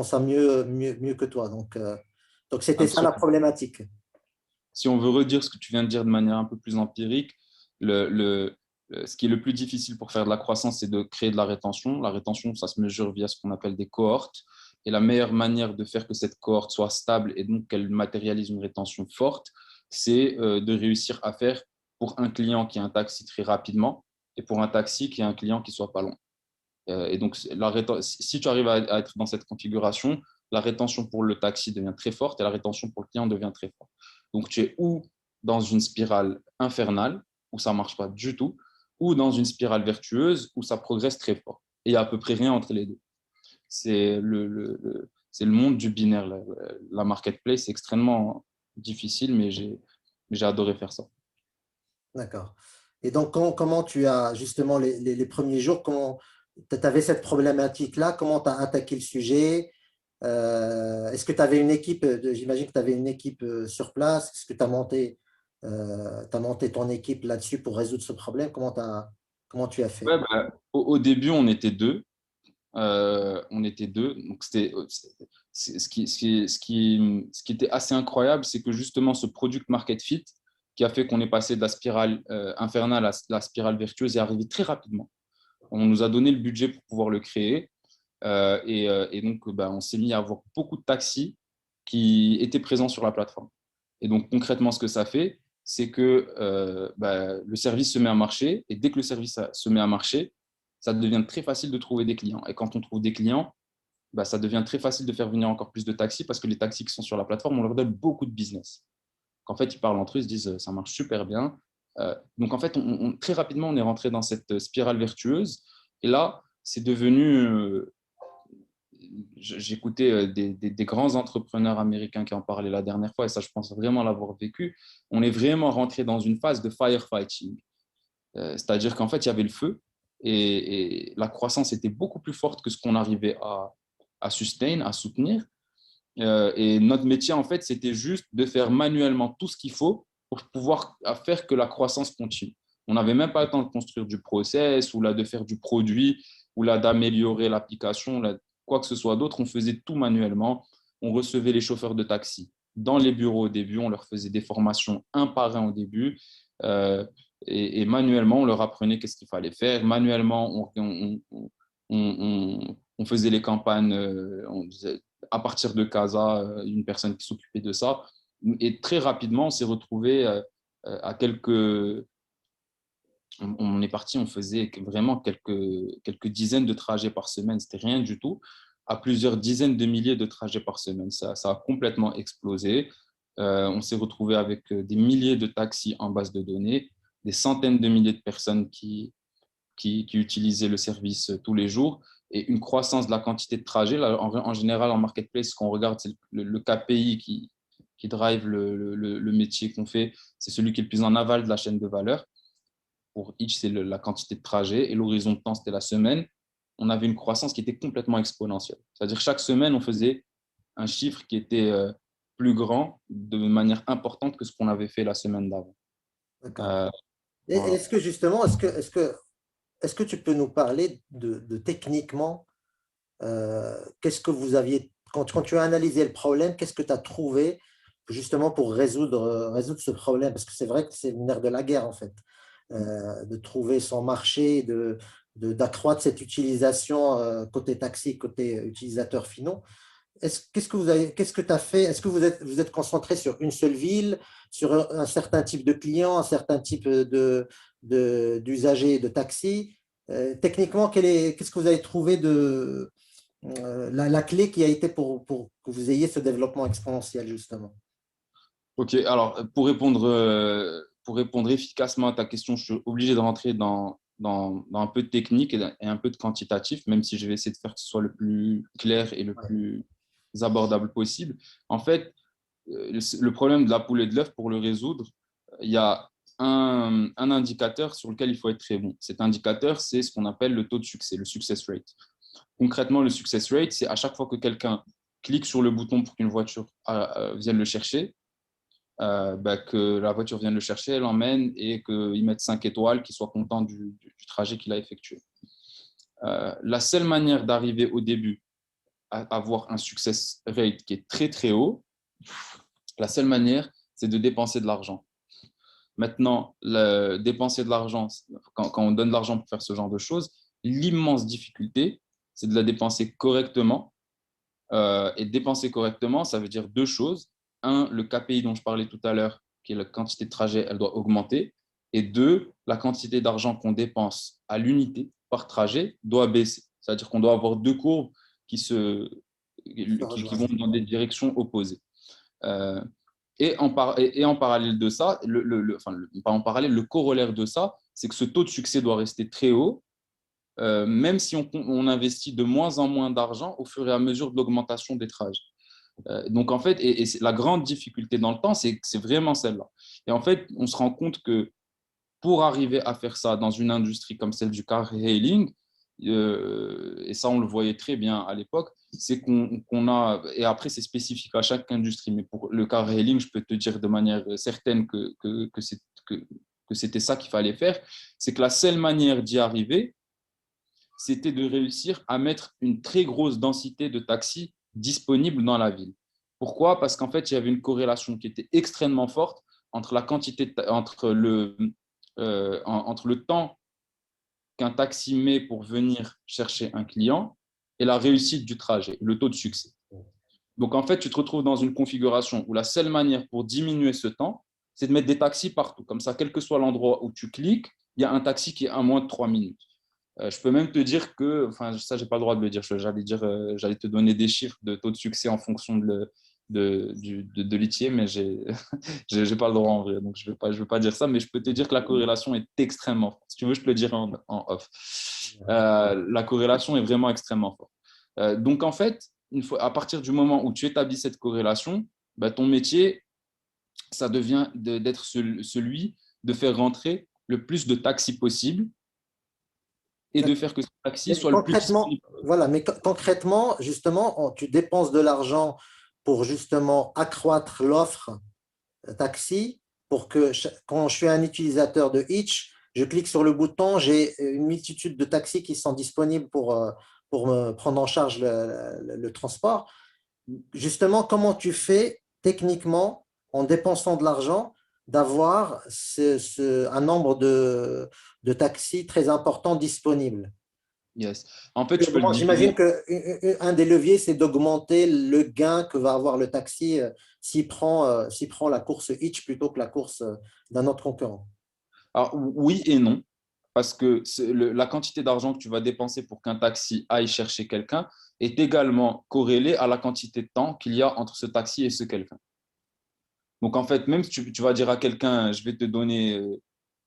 ça mieux que toi. Donc c'était ça la
Absolument.
problématique.
Si on veut redire ce que tu viens de dire de manière un peu plus empirique, ce qui est le plus difficile pour faire de la croissance, c'est de créer de la rétention. La rétention, ça se mesure via ce qu'on appelle des cohortes. Et la meilleure manière de faire que cette cohorte soit stable et donc qu'elle matérialise une rétention forte, c'est de réussir à faire pour un client qui a un taxi très rapidement et pour un taxi qui a un client qui soit pas long. Et donc, si tu arrives à être dans cette configuration, la rétention pour le taxi devient très forte et la rétention pour le client devient très forte. Donc, tu es ou dans une spirale infernale où ça ne marche pas du tout, ou dans une spirale vertueuse où ça progresse très fort. Et il n'y a à peu près rien entre les deux. C'est le monde du binaire. La marketplace, c'est extrêmement difficile, mais j'ai adoré faire ça.
D'accord. Et donc, comment tu as justement les premiers jours, comment tu avais cette problématique-là, comment tu as attaqué le sujet? Est-ce que tu avais une équipe, j'imagine que tu avais une équipe sur place, est-ce que t'as monté ton équipe là-dessus pour résoudre ce problème? Comment tu as fait?
Ouais, bah, au début, on était deux. On était deux. Donc, ce qui était assez incroyable, c'est que justement, ce product market fit qui a fait qu'on est passé de la spirale infernale à la spirale vertueuse est arrivé très rapidement. On nous a donné le budget pour pouvoir le créer. Et donc, bah, on s'est mis à avoir beaucoup de taxis qui étaient présents sur la plateforme. Et donc, concrètement, ce que ça fait, c'est que bah, le service se met à marcher. Et dès que le service se met à marcher, ça devient très facile de trouver des clients. Et quand on trouve des clients, bah, ça devient très facile de faire venir encore plus de taxis parce que les taxis qui sont sur la plateforme, on leur donne beaucoup de business. En fait, ils parlent entre eux, ils se disent ça marche super bien. Donc, en fait, très rapidement, on est rentré dans cette spirale vertueuse. Et là, c'est devenu. J'écoutais des grands entrepreneurs américains qui en parlaient la dernière fois, et ça, je pense vraiment l'avoir vécu. On est vraiment rentré dans une phase de firefighting. C'est-à-dire qu'en fait, il y avait le feu et la croissance était beaucoup plus forte que ce qu'on arrivait à sustain, à soutenir. Et notre métier, en fait, c'était juste de faire manuellement tout ce qu'il faut pour pouvoir faire que la croissance continue. On n'avait même pas le temps de construire du process ou là, de faire du produit ou là, d'améliorer l'application, là, quoi que ce soit d'autre. On faisait tout manuellement. On recevait les chauffeurs de taxi dans les bureaux au début. On leur faisait des formations un par un au début. Et manuellement, on leur apprenait qu'est-ce qu'il fallait faire. Manuellement, on faisait les campagnes. On disait, à partir de Casa, une personne qui s'occupait de ça. Et très rapidement, on s'est retrouvé à quelques. On est parti, on faisait vraiment quelques dizaines de trajets par semaine. C'était rien du tout. À plusieurs dizaines de milliers de trajets par semaine. Ça a complètement explosé. On s'est retrouvé avec des milliers de taxis en base de données, des centaines de milliers de personnes qui utilisaient le service tous les jours et une croissance de la quantité de trajets. Là, en général, en marketplace, ce qu'on regarde, c'est le KPI qui drive le métier qu'on fait. C'est celui qui est le plus en aval de la chaîne de valeur. Pour each, c'est la quantité de trajets et l'horizon de temps, c'était la semaine. On avait une croissance qui était complètement exponentielle. C'est-à-dire chaque semaine, on faisait un chiffre qui était plus grand de manière importante que ce qu'on avait fait la semaine d'avant.
D'accord. Et
Voilà.
est-ce que justement, est-ce que tu peux nous parler de techniquement, qu'est-ce que vous aviez, quand tu as analysé le problème, qu'est-ce que tu as trouvé justement pour résoudre ce problème? Parce que c'est vrai que c'est le nerf de la guerre, en fait, de trouver son marché, d'accroître cette utilisation côté taxi, côté utilisateurs finaux. Qu'est-ce que tu as fait? Est-ce que vous êtes concentré sur une seule ville, sur un certain type de client, un certain type d'usagers de taxi? Techniquement, qu'est-ce que vous avez trouvé de la clé qui a été pour que vous ayez ce développement exponentiel, justement?
Ok, alors pour répondre efficacement à ta question, je suis obligé de rentrer dans un peu de technique et un peu de quantitatif, même si je vais essayer de faire que ce soit le plus clair et le
Ouais.
plus abordable possible. En fait, le problème de la poule et de l'œuf, pour le résoudre, il y a un indicateur sur lequel il faut être très bon. Cet indicateur, c'est ce qu'on appelle le taux de succès, le success rate. Concrètement, le success rate, c'est à chaque fois que quelqu'un clique sur le bouton pour qu'une voiture vienne le chercher, bah, que la voiture vienne le chercher, elle l'emmène et qu'il mette 5 étoiles, qu'il soit content du trajet qu'il a effectué. La seule manière d'arriver au début à avoir un success rate qui est très très haut, la seule manière, c'est de dépenser de l'argent. Maintenant, dépenser de l'argent, quand on donne de l'argent pour faire ce genre de choses, l'immense difficulté, c'est de la dépenser correctement. Et dépenser correctement, ça veut dire deux choses. Un, le KPI dont je parlais tout à l'heure, qui est la quantité de trajet, elle doit augmenter. Et deux, la quantité d'argent qu'on dépense à l'unité par trajet doit baisser. C'est-à-dire qu'on doit avoir deux courbes qui vont dans des directions opposées. Euh, et en parallèle de ça, pas en parallèle, le corollaire de ça, c'est que ce taux de succès doit rester très haut, même si on investit de moins en moins d'argent au fur et à mesure de l'augmentation des trajets. Donc, en fait, et la grande difficulté dans le temps, c'est vraiment celle-là. Et en fait, on se rend compte que pour arriver à faire ça dans une industrie comme celle du car hailing, et ça, on le voyait très bien à l'époque, c'est qu'on a, et après, c'est spécifique à chaque industrie, mais pour le car hailing, je peux te dire de manière certaine que c'était ça qu'il fallait faire, c'est que la seule manière d'y arriver, c'était de réussir à mettre une très grosse densité de taxis disponibles dans la ville. Pourquoi? Parce qu'en fait, il y avait une corrélation qui était extrêmement forte entre la quantité, entre le temps qu'un taxi met pour venir chercher un client et la réussite du trajet, le taux de succès. Donc, en fait, tu te retrouves dans une configuration où la seule manière pour diminuer ce temps, c'est de mettre des taxis partout. Comme ça, quel que soit l'endroit où tu cliques, il y a un taxi qui est à moins de 3 minutes. Je peux même te dire que, enfin, ça, j'ai pas le droit de le dire. J'allais te donner des chiffres de taux de succès en fonction de l'ITIE, mais j'ai pas le droit en vrai. Donc, je vais pas dire ça, mais je peux te dire que la corrélation est extrêmement forte. Si tu veux, je peux le dire en off. La corrélation est vraiment extrêmement forte. Donc, en fait, à partir du moment où tu établis cette corrélation, bah, ton métier, ça devient d'être celui de faire rentrer le plus de taxis possible et de faire que ce taxi
Mais
soit le plus
concrètement,
disponible.
voilà, mais concrètement, justement, tu dépenses de l'argent pour justement accroître l'offre taxi pour que quand je suis un utilisateur de Hitch, je clique sur le bouton, j'ai une multitude de taxis qui sont disponibles pour me prendre en charge le transport. Justement, comment tu fais techniquement, en dépensant de l'argent, d'avoir un nombre de taxis très important disponibles?
Yes. En fait, je peux le
J'imagine
diviser.
qu'un des leviers, c'est d'augmenter le gain que va avoir le taxi s'il prend la course Hitch plutôt que la course d'un autre concurrent.
Alors, oui et non, parce que la quantité d'argent que tu vas dépenser pour qu'un taxi aille chercher quelqu'un est également corrélée à la quantité de temps qu'il y a entre ce taxi et ce quelqu'un. Donc, en fait, même si tu vas dire à quelqu'un, je vais te donner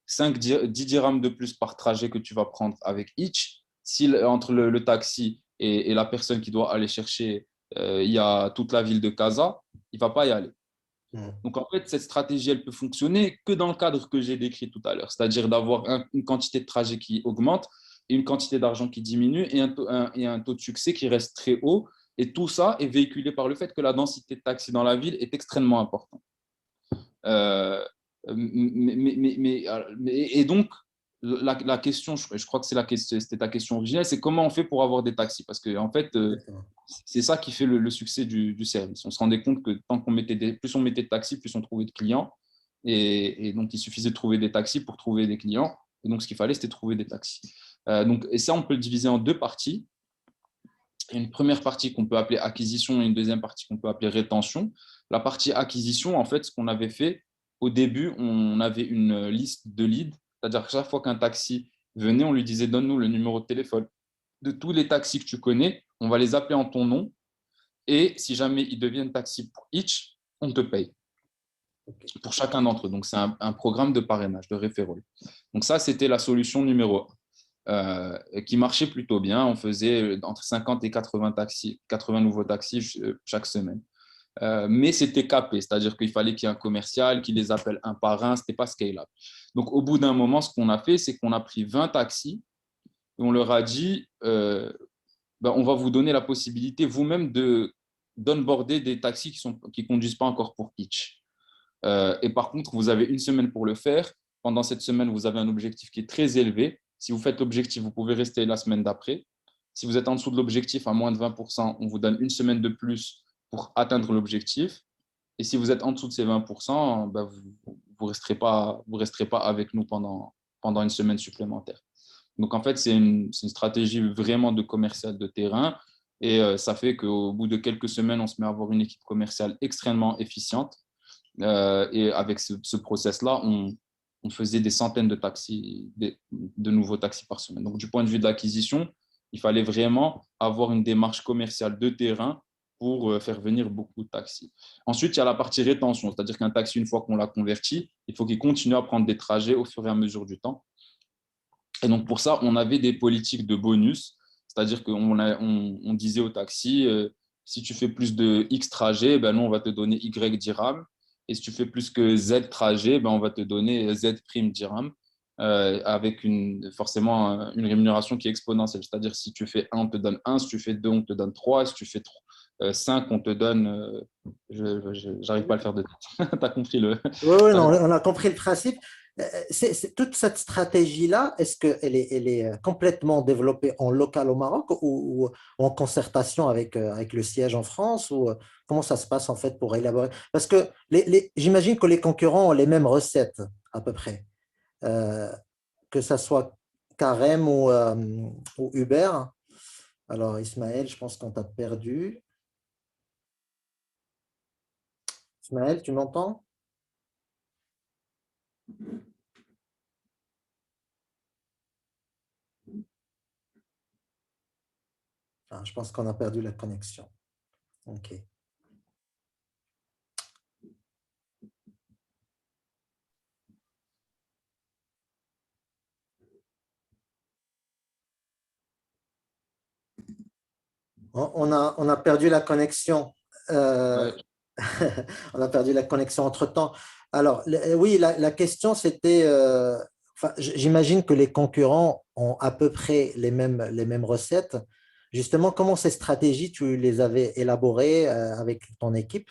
5, 10 dirhams de plus par trajet que tu vas prendre avec Hitch, si entre le taxi et la personne qui doit aller chercher, il y a toute la ville de Casa, il ne va pas y aller.
Mm.
Donc, en fait, cette stratégie, elle peut fonctionner que dans le cadre que j'ai décrit tout à l'heure, c'est-à-dire d'avoir une quantité de trajet qui augmente et une quantité d'argent qui diminue et un taux de succès qui reste très haut. Et tout ça est véhiculé par le fait que la densité de taxis dans la ville est extrêmement importante. Euh, et donc, la question, je crois que c'était ta question originelle, c'est comment on fait pour avoir des taxis? Parce que, en fait,
Exactement.
c'est ça qui fait le succès du service. On se rendait compte que tant qu'on mettait plus on mettait de taxis, plus on trouvait de clients. Et donc, il suffisait de trouver des taxis pour trouver des clients. Et donc, ce qu'il fallait, c'était trouver des taxis. Et ça, on peut le diviser en deux parties. Une première partie qu'on peut appeler acquisition et une deuxième partie qu'on peut appeler rétention. La partie acquisition, en fait, ce qu'on avait fait, au début, on avait une liste de leads, c'est-à-dire que chaque fois qu'un taxi venait, on lui disait donne-nous le numéro de téléphone de tous les taxis que tu connais, on va les appeler en ton nom, et si jamais ils deviennent taxi pour each, on te paye
Ok.
pour chacun d'entre eux. Donc, c'est un programme de parrainage, de référol. Donc, ça, c'était la solution numéro 1, qui marchait plutôt bien. On faisait entre 50 et 80 taxis, 80 nouveaux taxis chaque semaine. Mais c'était capé, c'est-à-dire qu'il fallait qu'il y ait un commercial qui les appelle un par un, ce n'était pas scalable. Donc, au bout d'un moment, ce qu'on a fait, c'est qu'on a pris 20 taxis et on leur a dit, ben, on va vous donner la possibilité vous-même d'onboarder des taxis qui conduisent pas encore pour Hitch. Et par contre, vous avez une semaine pour le faire. Pendant cette semaine, vous avez un objectif qui est très élevé. Si vous faites l'objectif, vous pouvez rester la semaine d'après. Si vous êtes en dessous de l'objectif à moins de 20%, on vous donne une semaine de plus pour atteindre l'objectif. Et si vous êtes en dessous de ces 20%, ben vous resterez pas avec nous pendant une semaine supplémentaire. Donc, en fait, c'est une stratégie vraiment de commercial de terrain. Et ça fait qu'au bout de quelques semaines, on se met à avoir une équipe commerciale extrêmement efficiente. Et avec ce process-là, on faisait des centaines de taxis, de nouveaux taxis par semaine. Donc, du point de vue de l'acquisition, il fallait vraiment avoir une démarche commerciale de terrain pour faire venir beaucoup de taxis. Ensuite, il y a la partie rétention, c'est-à-dire qu'un taxi, une fois qu'on l'a converti, il faut qu'il continue à prendre des trajets au fur et à mesure du temps. Et donc, pour ça, on avait des politiques de bonus, c'est-à-dire qu'on disait au taxi, si tu fais plus de X trajets, ben nous, on va te donner Y dirham. Et si tu fais plus que Z trajets, ben on va te donner Z prime dirham, avec forcément une rémunération qui est exponentielle. C'est-à-dire, si tu fais 1, on te donne 1, si tu fais 2, on te donne 3, si tu fais 5, on te donne. J'arrive pas à le faire de tête. Tu as compris le.
Oui, oui, non, on a compris le principe. Toute cette stratégie-là, est-ce elle est complètement développée en local au Maroc ou en concertation avec le siège en France ou comment ça se passe en fait pour élaborer? Parce que j'imagine que les concurrents ont les mêmes recettes à peu près, euh, que ça soit Carême ou Uber. Alors Ismaël, je pense qu'on t'a perdu. Ismaël, tu m'entends? Ah, je pense qu'on a perdu la connexion. OK. On a perdu la connexion. Euh,
Ouais.
on a perdu la connexion entre-temps. Alors, oui, la question, c'était, enfin, j'imagine que les concurrents ont à peu près les mêmes recettes. Justement, comment ces stratégies, tu les avais élaborées avec ton équipe?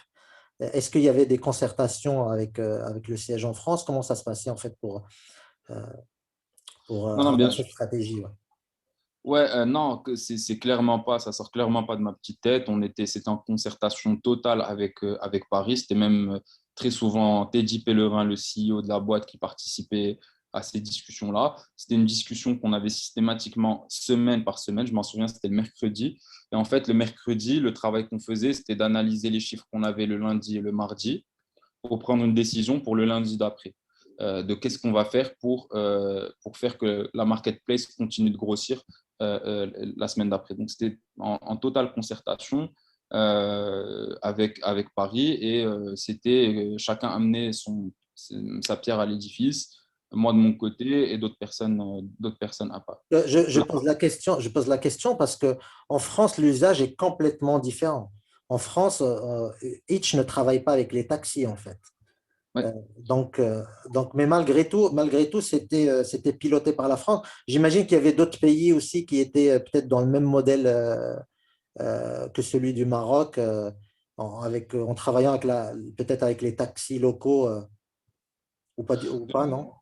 Est-ce qu'il y avait des concertations avec le siège en France? Comment ça se passait en fait euh, pour
Non, non, bien
avoir
sûr.
cette stratégie? Ouais.
Ouais, non, c'est clairement pas, ça sort clairement pas de ma petite tête. C'était en concertation totale avec Paris. C'était même très souvent Teddy Pellerin, le CEO de la boîte, qui participait à ces discussions-là. C'était une discussion qu'on avait systématiquement semaine par semaine. Je m'en souviens, c'était le mercredi. Et en fait, le mercredi, le travail qu'on faisait, c'était d'analyser les chiffres qu'on avait le lundi et le mardi pour prendre une décision pour le lundi d'après. De qu'est-ce qu'on va faire pour faire que la marketplace continue de grossir la semaine d'après. Donc, c'était en totale concertation avec Paris et c'était chacun amenait sa pierre à l'édifice, moi de mon côté et d'autres personnes à part.
Je pose la question parce que en France, l'usage est complètement différent. En France, Hitch ne travaille pas avec les taxis, en fait.
Ouais.
Mais malgré tout, c'était piloté par la France. J'imagine qu'il y avait d'autres pays aussi qui étaient peut-être dans le même modèle que celui du Maroc, en travaillant peut-être avec les taxis locaux ou pas, non?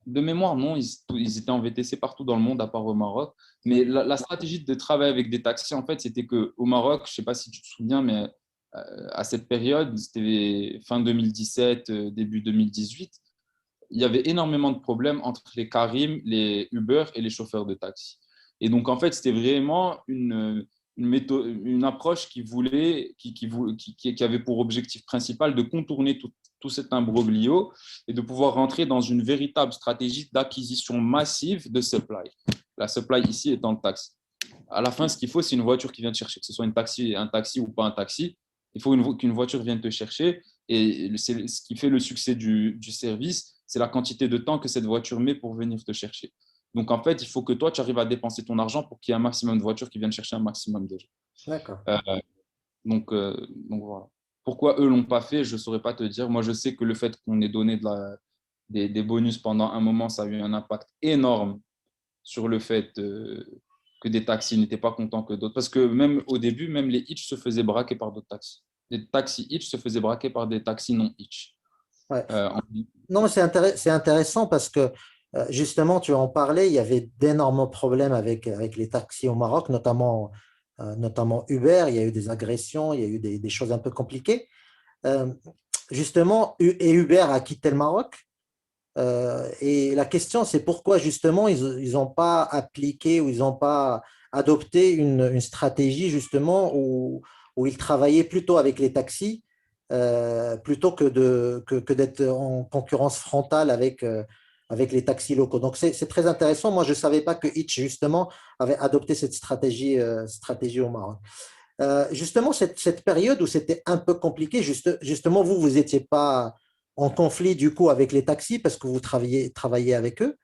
De mémoire, non, ils étaient en VTC partout dans le monde, à part au Maroc. Mais la stratégie de travailler avec des taxis, en fait, c'était qu'au Maroc, je ne sais pas si tu te souviens, mais à cette période, c'était fin 2017, début 2018, il y avait énormément de problèmes entre les Carim, les Uber et les chauffeurs de taxi. Et donc, en fait, c'était vraiment une approche qui avait pour objectif principal de contourner tout cet imbroglio et de pouvoir rentrer dans une véritable stratégie d'acquisition massive de supply. La supply ici étant le taxi. À la fin, ce qu'il faut, c'est une voiture qui vient te chercher, que ce soit un taxi ou pas un taxi. Il faut qu'une voiture vienne te chercher. Et ce qui fait le succès du service, c'est la quantité de temps que cette voiture met pour venir te chercher. Donc, en fait, il faut que toi, tu arrives à dépenser ton argent pour qu'il y ait un maximum de voitures qui viennent chercher un maximum de gens.
D'accord.
Euh, donc voilà. Pourquoi eux ne l'ont pas fait, je ne saurais pas te dire. Moi, je sais que le fait qu'on ait donné des bonus pendant un moment, ça a eu un impact énorme sur le fait que des taxis n'étaient pas contents que d'autres. Parce que même au début, même les hitch se faisaient braquer par d'autres taxis. Les taxis hitch se faisaient braquer par des taxis non hitch.
Ouais.
Euh, en-
Non, mais c'est intéressant parce que justement, tu en parlais, il y avait d'énormes problèmes avec les taxis au Maroc, notamment Uber. Il y a eu des agressions, il y a eu des choses un peu compliquées. Euh, Justement, et Uber a quitté le Maroc. Et la question, c'est pourquoi justement ils n'ont pas appliqué ou ils n'ont pas adopté une stratégie justement où ils travaillaient plutôt avec les taxis plutôt que d'être en concurrence frontale avec les taxis locaux. Donc c'est très intéressant. Moi, je ne savais pas que Hitch justement avait adopté cette stratégie au Maroc. Justement, cette période où c'était un peu compliqué, justement, vous n'étiez pas en conflit du coup avec les taxis parce que vous travaillez avec eux.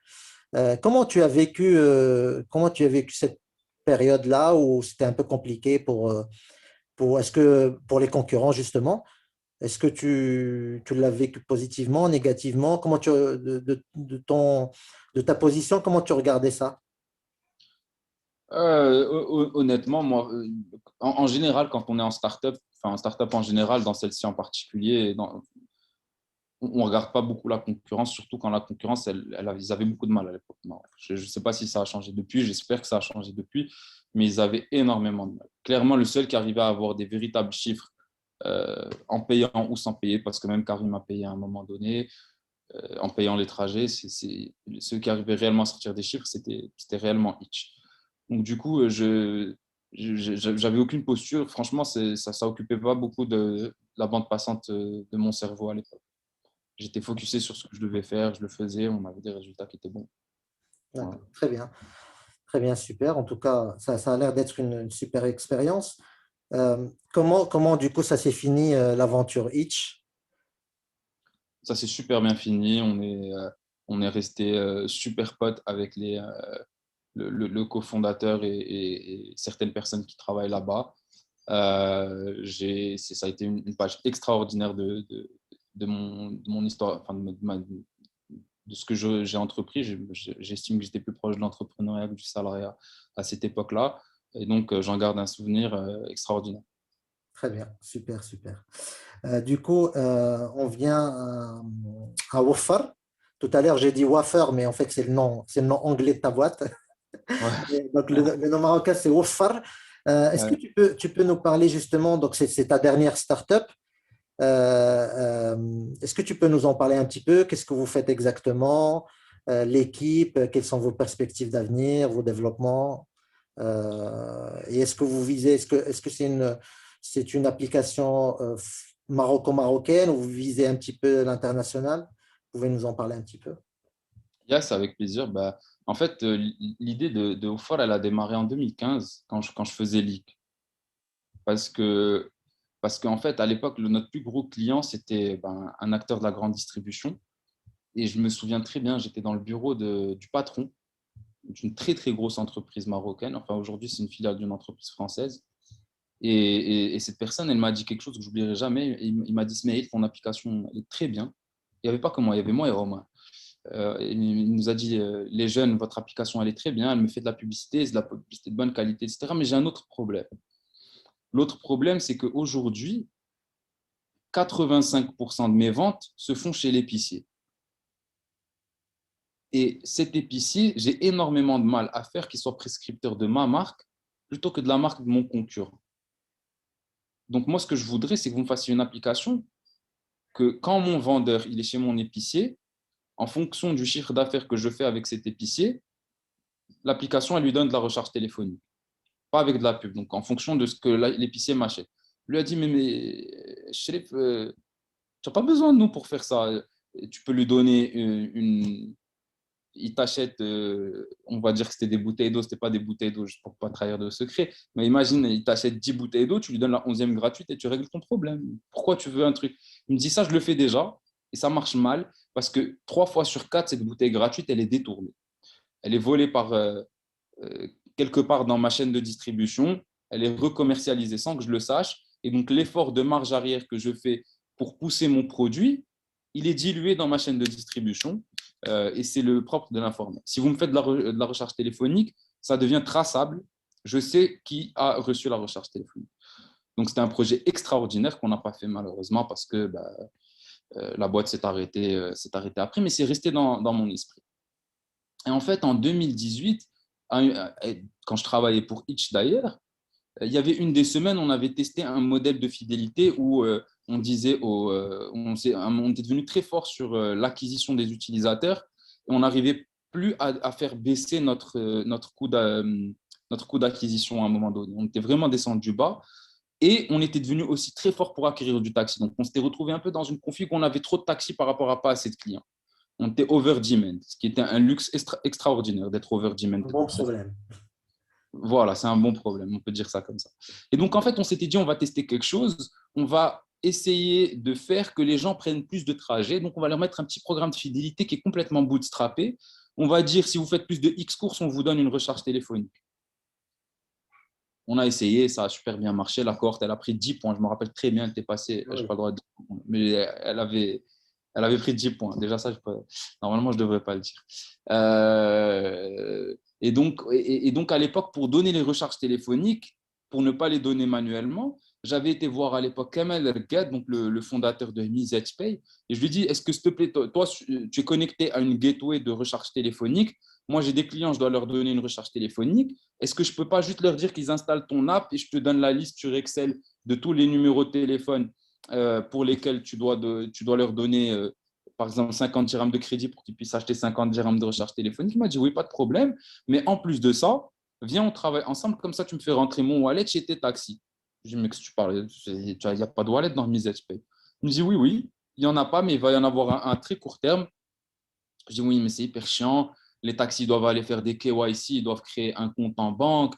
Comment tu as vécu cette période-là où c'était un peu compliqué pour les concurrents, justement? Est-ce que tu l'as vécu positivement, négativement? De ta position, comment tu regardais ça?
Honnêtement, moi, en général, quand on est en startup, enfin en startup en général, dans celle-ci en particulier, on ne regarde pas beaucoup la concurrence, surtout quand la concurrence, ils avaient beaucoup de mal à l'époque. Non, je ne sais pas si ça a changé depuis, j'espère que ça a changé depuis, mais ils avaient énormément de mal. Clairement, le seul qui arrivait à avoir des véritables chiffres en payant ou sans payer, parce que même Karim a payé à un moment donné, en payant les trajets, ceux qui arrivaient réellement à sortir des chiffres, c'était réellement Hitch. Donc du coup, j'avais aucune posture. Franchement, ça occupait pas beaucoup de la bande passante de mon cerveau à l'époque. J'étais focusé sur ce que je devais faire, je le faisais, on avait des résultats qui étaient bons. Voilà.
D'accord, très bien. Très bien, super. En tout cas, ça a l'air d'être une super expérience. Comment, du coup, ça s'est fini, l'aventure Itch?
Ça s'est super bien fini. On est resté super potes avec le cofondateur et certaines personnes qui travaillent là-bas. Ça a été une page extraordinaire de mon histoire, enfin de ce que j'ai entrepris. J'estime que j'étais plus proche de l'entrepreneuriat que du salariat à cette époque-là. Et donc, j'en garde un souvenir extraordinaire.
Très bien, super, super. Du coup, on vient à Wafar. Tout à l'heure, j'ai dit Wafer, mais en fait, c'est le nom anglais de ta boîte.
Ouais,
Donc, le nom marocain, c'est Wafar. Est-ce que
ouais.
tu peux nous parler justement, donc c'est ta dernière startup. Est-ce que tu peux nous en parler un petit peu? Qu'est-ce que vous faites exactement? L'équipe, quelles sont vos perspectives d'avenir, vos développements? Et est-ce que vous visez, est-ce que c'est une application maroco-marocaine ou vous visez un petit peu l'international? Vous pouvez nous en parler un petit peu?
Yes, avec plaisir. Bah, en fait, l'idée de Ofor, elle a démarré en 2015 quand je faisais Leak. Parce que, parce qu'en fait, à l'époque, notre plus gros client, c'était un acteur de la grande distribution. Et je me souviens très bien, j'étais dans le bureau du patron d'une très, très grosse entreprise marocaine. Enfin, aujourd'hui, c'est une filiale d'une entreprise française. Et cette personne, elle m'a dit quelque chose que je n'oublierai jamais. Il m'a dit, Smaïl, ton application, elle est très bien. Il n'y avait pas que moi, il y avait moi et Romain. Il nous a dit, les jeunes, votre application, elle est très bien, elle me fait de la publicité, c'est de la publicité de bonne qualité, etc. Mais j'ai un autre problème. L'autre problème, c'est qu'aujourd'hui, 85% de mes ventes se font chez l'épicier. Et cet épicier, j'ai énormément de mal à faire qu'il soit prescripteur de ma marque plutôt que de la marque de mon concurrent. Donc moi, ce que je voudrais, c'est que vous me fassiez une application que quand mon vendeur il est chez mon épicier, en fonction du chiffre d'affaires que je fais avec cet épicier, l'application, elle lui donne de la recharge téléphonique, pas avec de la pub. Donc en fonction de ce que l'épicier m'achète. Lui a dit, mais Chérif, tu n'as pas besoin de nous pour faire ça. Tu peux lui donner il t'achète, on va dire que c'était des bouteilles d'eau, c'était pas des bouteilles d'eau, juste pour pas trahir de secret, mais imagine, il t'achète 10 bouteilles d'eau, tu lui donnes la 11e gratuite et tu règles ton problème. Pourquoi tu veux un truc? Il me dit ça, je le fais déjà, et ça marche mal, parce que 3 fois sur 4, cette bouteille gratuite, elle est détournée. Elle est volée par quelque part dans ma chaîne de distribution, elle est recommercialisée sans que je le sache, et donc l'effort de marge arrière que je fais pour pousser mon produit, il est dilué dans ma chaîne de distribution, et c'est le propre de l'informatique. Si vous me faites de la recharge téléphonique, ça devient traçable. Je sais qui a reçu la recharge téléphonique. Donc c'était un projet extraordinaire qu'on n'a pas fait malheureusement parce que la boîte s'est arrêtée après, mais c'est resté dans mon esprit. Et en fait, en 2018, quand je travaillais pour Itch d'ailleurs, il y avait une des semaines, on avait testé un modèle de fidélité où on disait on était devenu très fort sur l'acquisition des utilisateurs et on n'arrivait plus à faire baisser notre coût d'acquisition à un moment donné. On était vraiment descendu bas et on était devenu aussi très fort pour acquérir du taxi. Donc, on s'était retrouvé un peu dans une config où on avait trop de taxis par rapport à pas assez de clients. On était over-demand, ce qui était un luxe extraordinaire d'être over-demand.
Un bon problème.
Voilà, c'est un bon problème, on peut dire ça comme ça. Et donc, en fait, on s'était dit, on va tester quelque chose, on va essayer de faire que les gens prennent plus de trajets. Donc, on va leur mettre un petit programme de fidélité qui est complètement bootstrappé. On va dire, si vous faites plus de X courses, on vous donne une recharge téléphonique. On a essayé, ça a super bien marché. La cohorte, elle a pris 10 points. Je me rappelle très bien, elle était passée, je n'ai pas le droit de dire, mais elle avait pris 10 points. Déjà, ça, normalement, je ne devrais pas le dire. Et donc, à l'époque, pour donner les recharges téléphoniques, pour ne pas les donner manuellement, j'avais été voir à l'époque Kamel Ergad, donc le fondateur de MiZPay, et je lui dis, est-ce que, s'il te plaît, toi, tu es connecté à une gateway de recharge téléphonique. Moi, j'ai des clients, je dois leur donner une recharge téléphonique. Est-ce que je ne peux pas juste leur dire qu'ils installent ton app et je te donne la liste sur Excel de tous les numéros de téléphone pour lesquels tu dois leur donner, par exemple, 50 dirhams de crédit pour qu'ils puissent acheter 50 dirhams de recharge téléphonique? Il m'a dit oui, pas de problème. Mais en plus de ça, viens, on travaille ensemble. Comme ça, tu me fais rentrer mon wallet chez tes taxis. Je dis, mais qu'est-ce que tu parles? Il n'y a pas de wallet dans MiZPay. Il me dit oui, il n'y en a pas, mais il va y en avoir un à très court terme. Je dis oui, mais c'est hyper chiant. Les taxis doivent aller faire des KYC, ils doivent créer un compte en banque.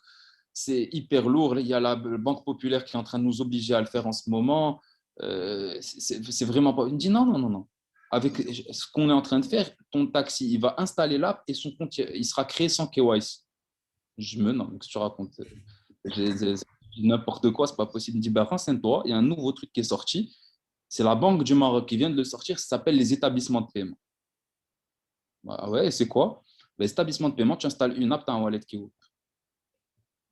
C'est hyper lourd. Il y a la Banque Populaire qui est en train de nous obliger à le faire en ce moment. C'est vraiment pas. Il me dit non, non, non, non. Avec ce qu'on est en train de faire, ton taxi, il va installer l'app et son compte, il sera créé sans KYC. Je me non, que tu racontes n'importe quoi, c'est pas possible. Il me dit, ben, renseigne-toi, il y a un nouveau truc qui est sorti. C'est la Banque du Maroc qui vient de le sortir, ça s'appelle les établissements de paiement. Ah ouais, c'est quoi? Les établissements de paiement, tu installes une app, tu as un wallet qui ouvre.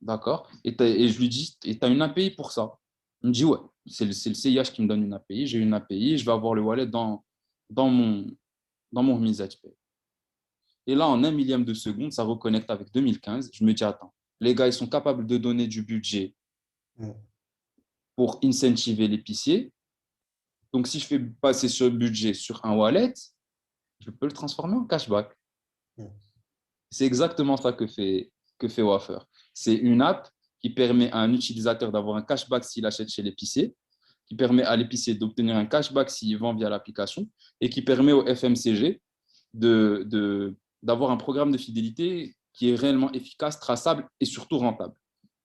D'accord. Et je lui dis, et tu as une API pour ça. Il me dit, ouais, c'est le CIH qui me donne une API. J'ai une API, je vais avoir le wallet dans mon, dans mon Remise Pay. Et là, en un millième de seconde, ça reconnecte avec 2015. Je me dis, attends, les gars, ils sont capables de donner du budget pour incentiver l'épicier. Donc, si je fais passer ce budget sur un wallet, je peux le transformer en cashback. C'est exactement ça que fait Waffer. C'est une app qui permet à un utilisateur d'avoir un cashback s'il achète chez l'épicier, qui permet à l'épicier d'obtenir un cashback s'il vend via l'application et qui permet au FMCG d'avoir un programme de fidélité qui est réellement efficace, traçable et surtout rentable.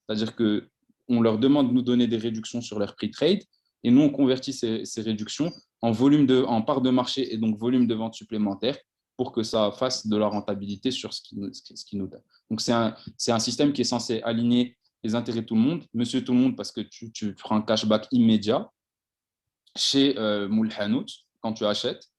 C'est-à-dire qu'on leur demande de nous donner des réductions sur leur prix trade et nous, on convertit ces réductions en part de marché et donc volume de vente supplémentaire pour que ça fasse de la rentabilité sur ce qui nous donne. Donc, c'est un système qui est censé aligner les intérêts de tout le monde, monsieur tout le monde, parce que tu feras un cashback immédiat chez Moul Hanout quand tu achètes.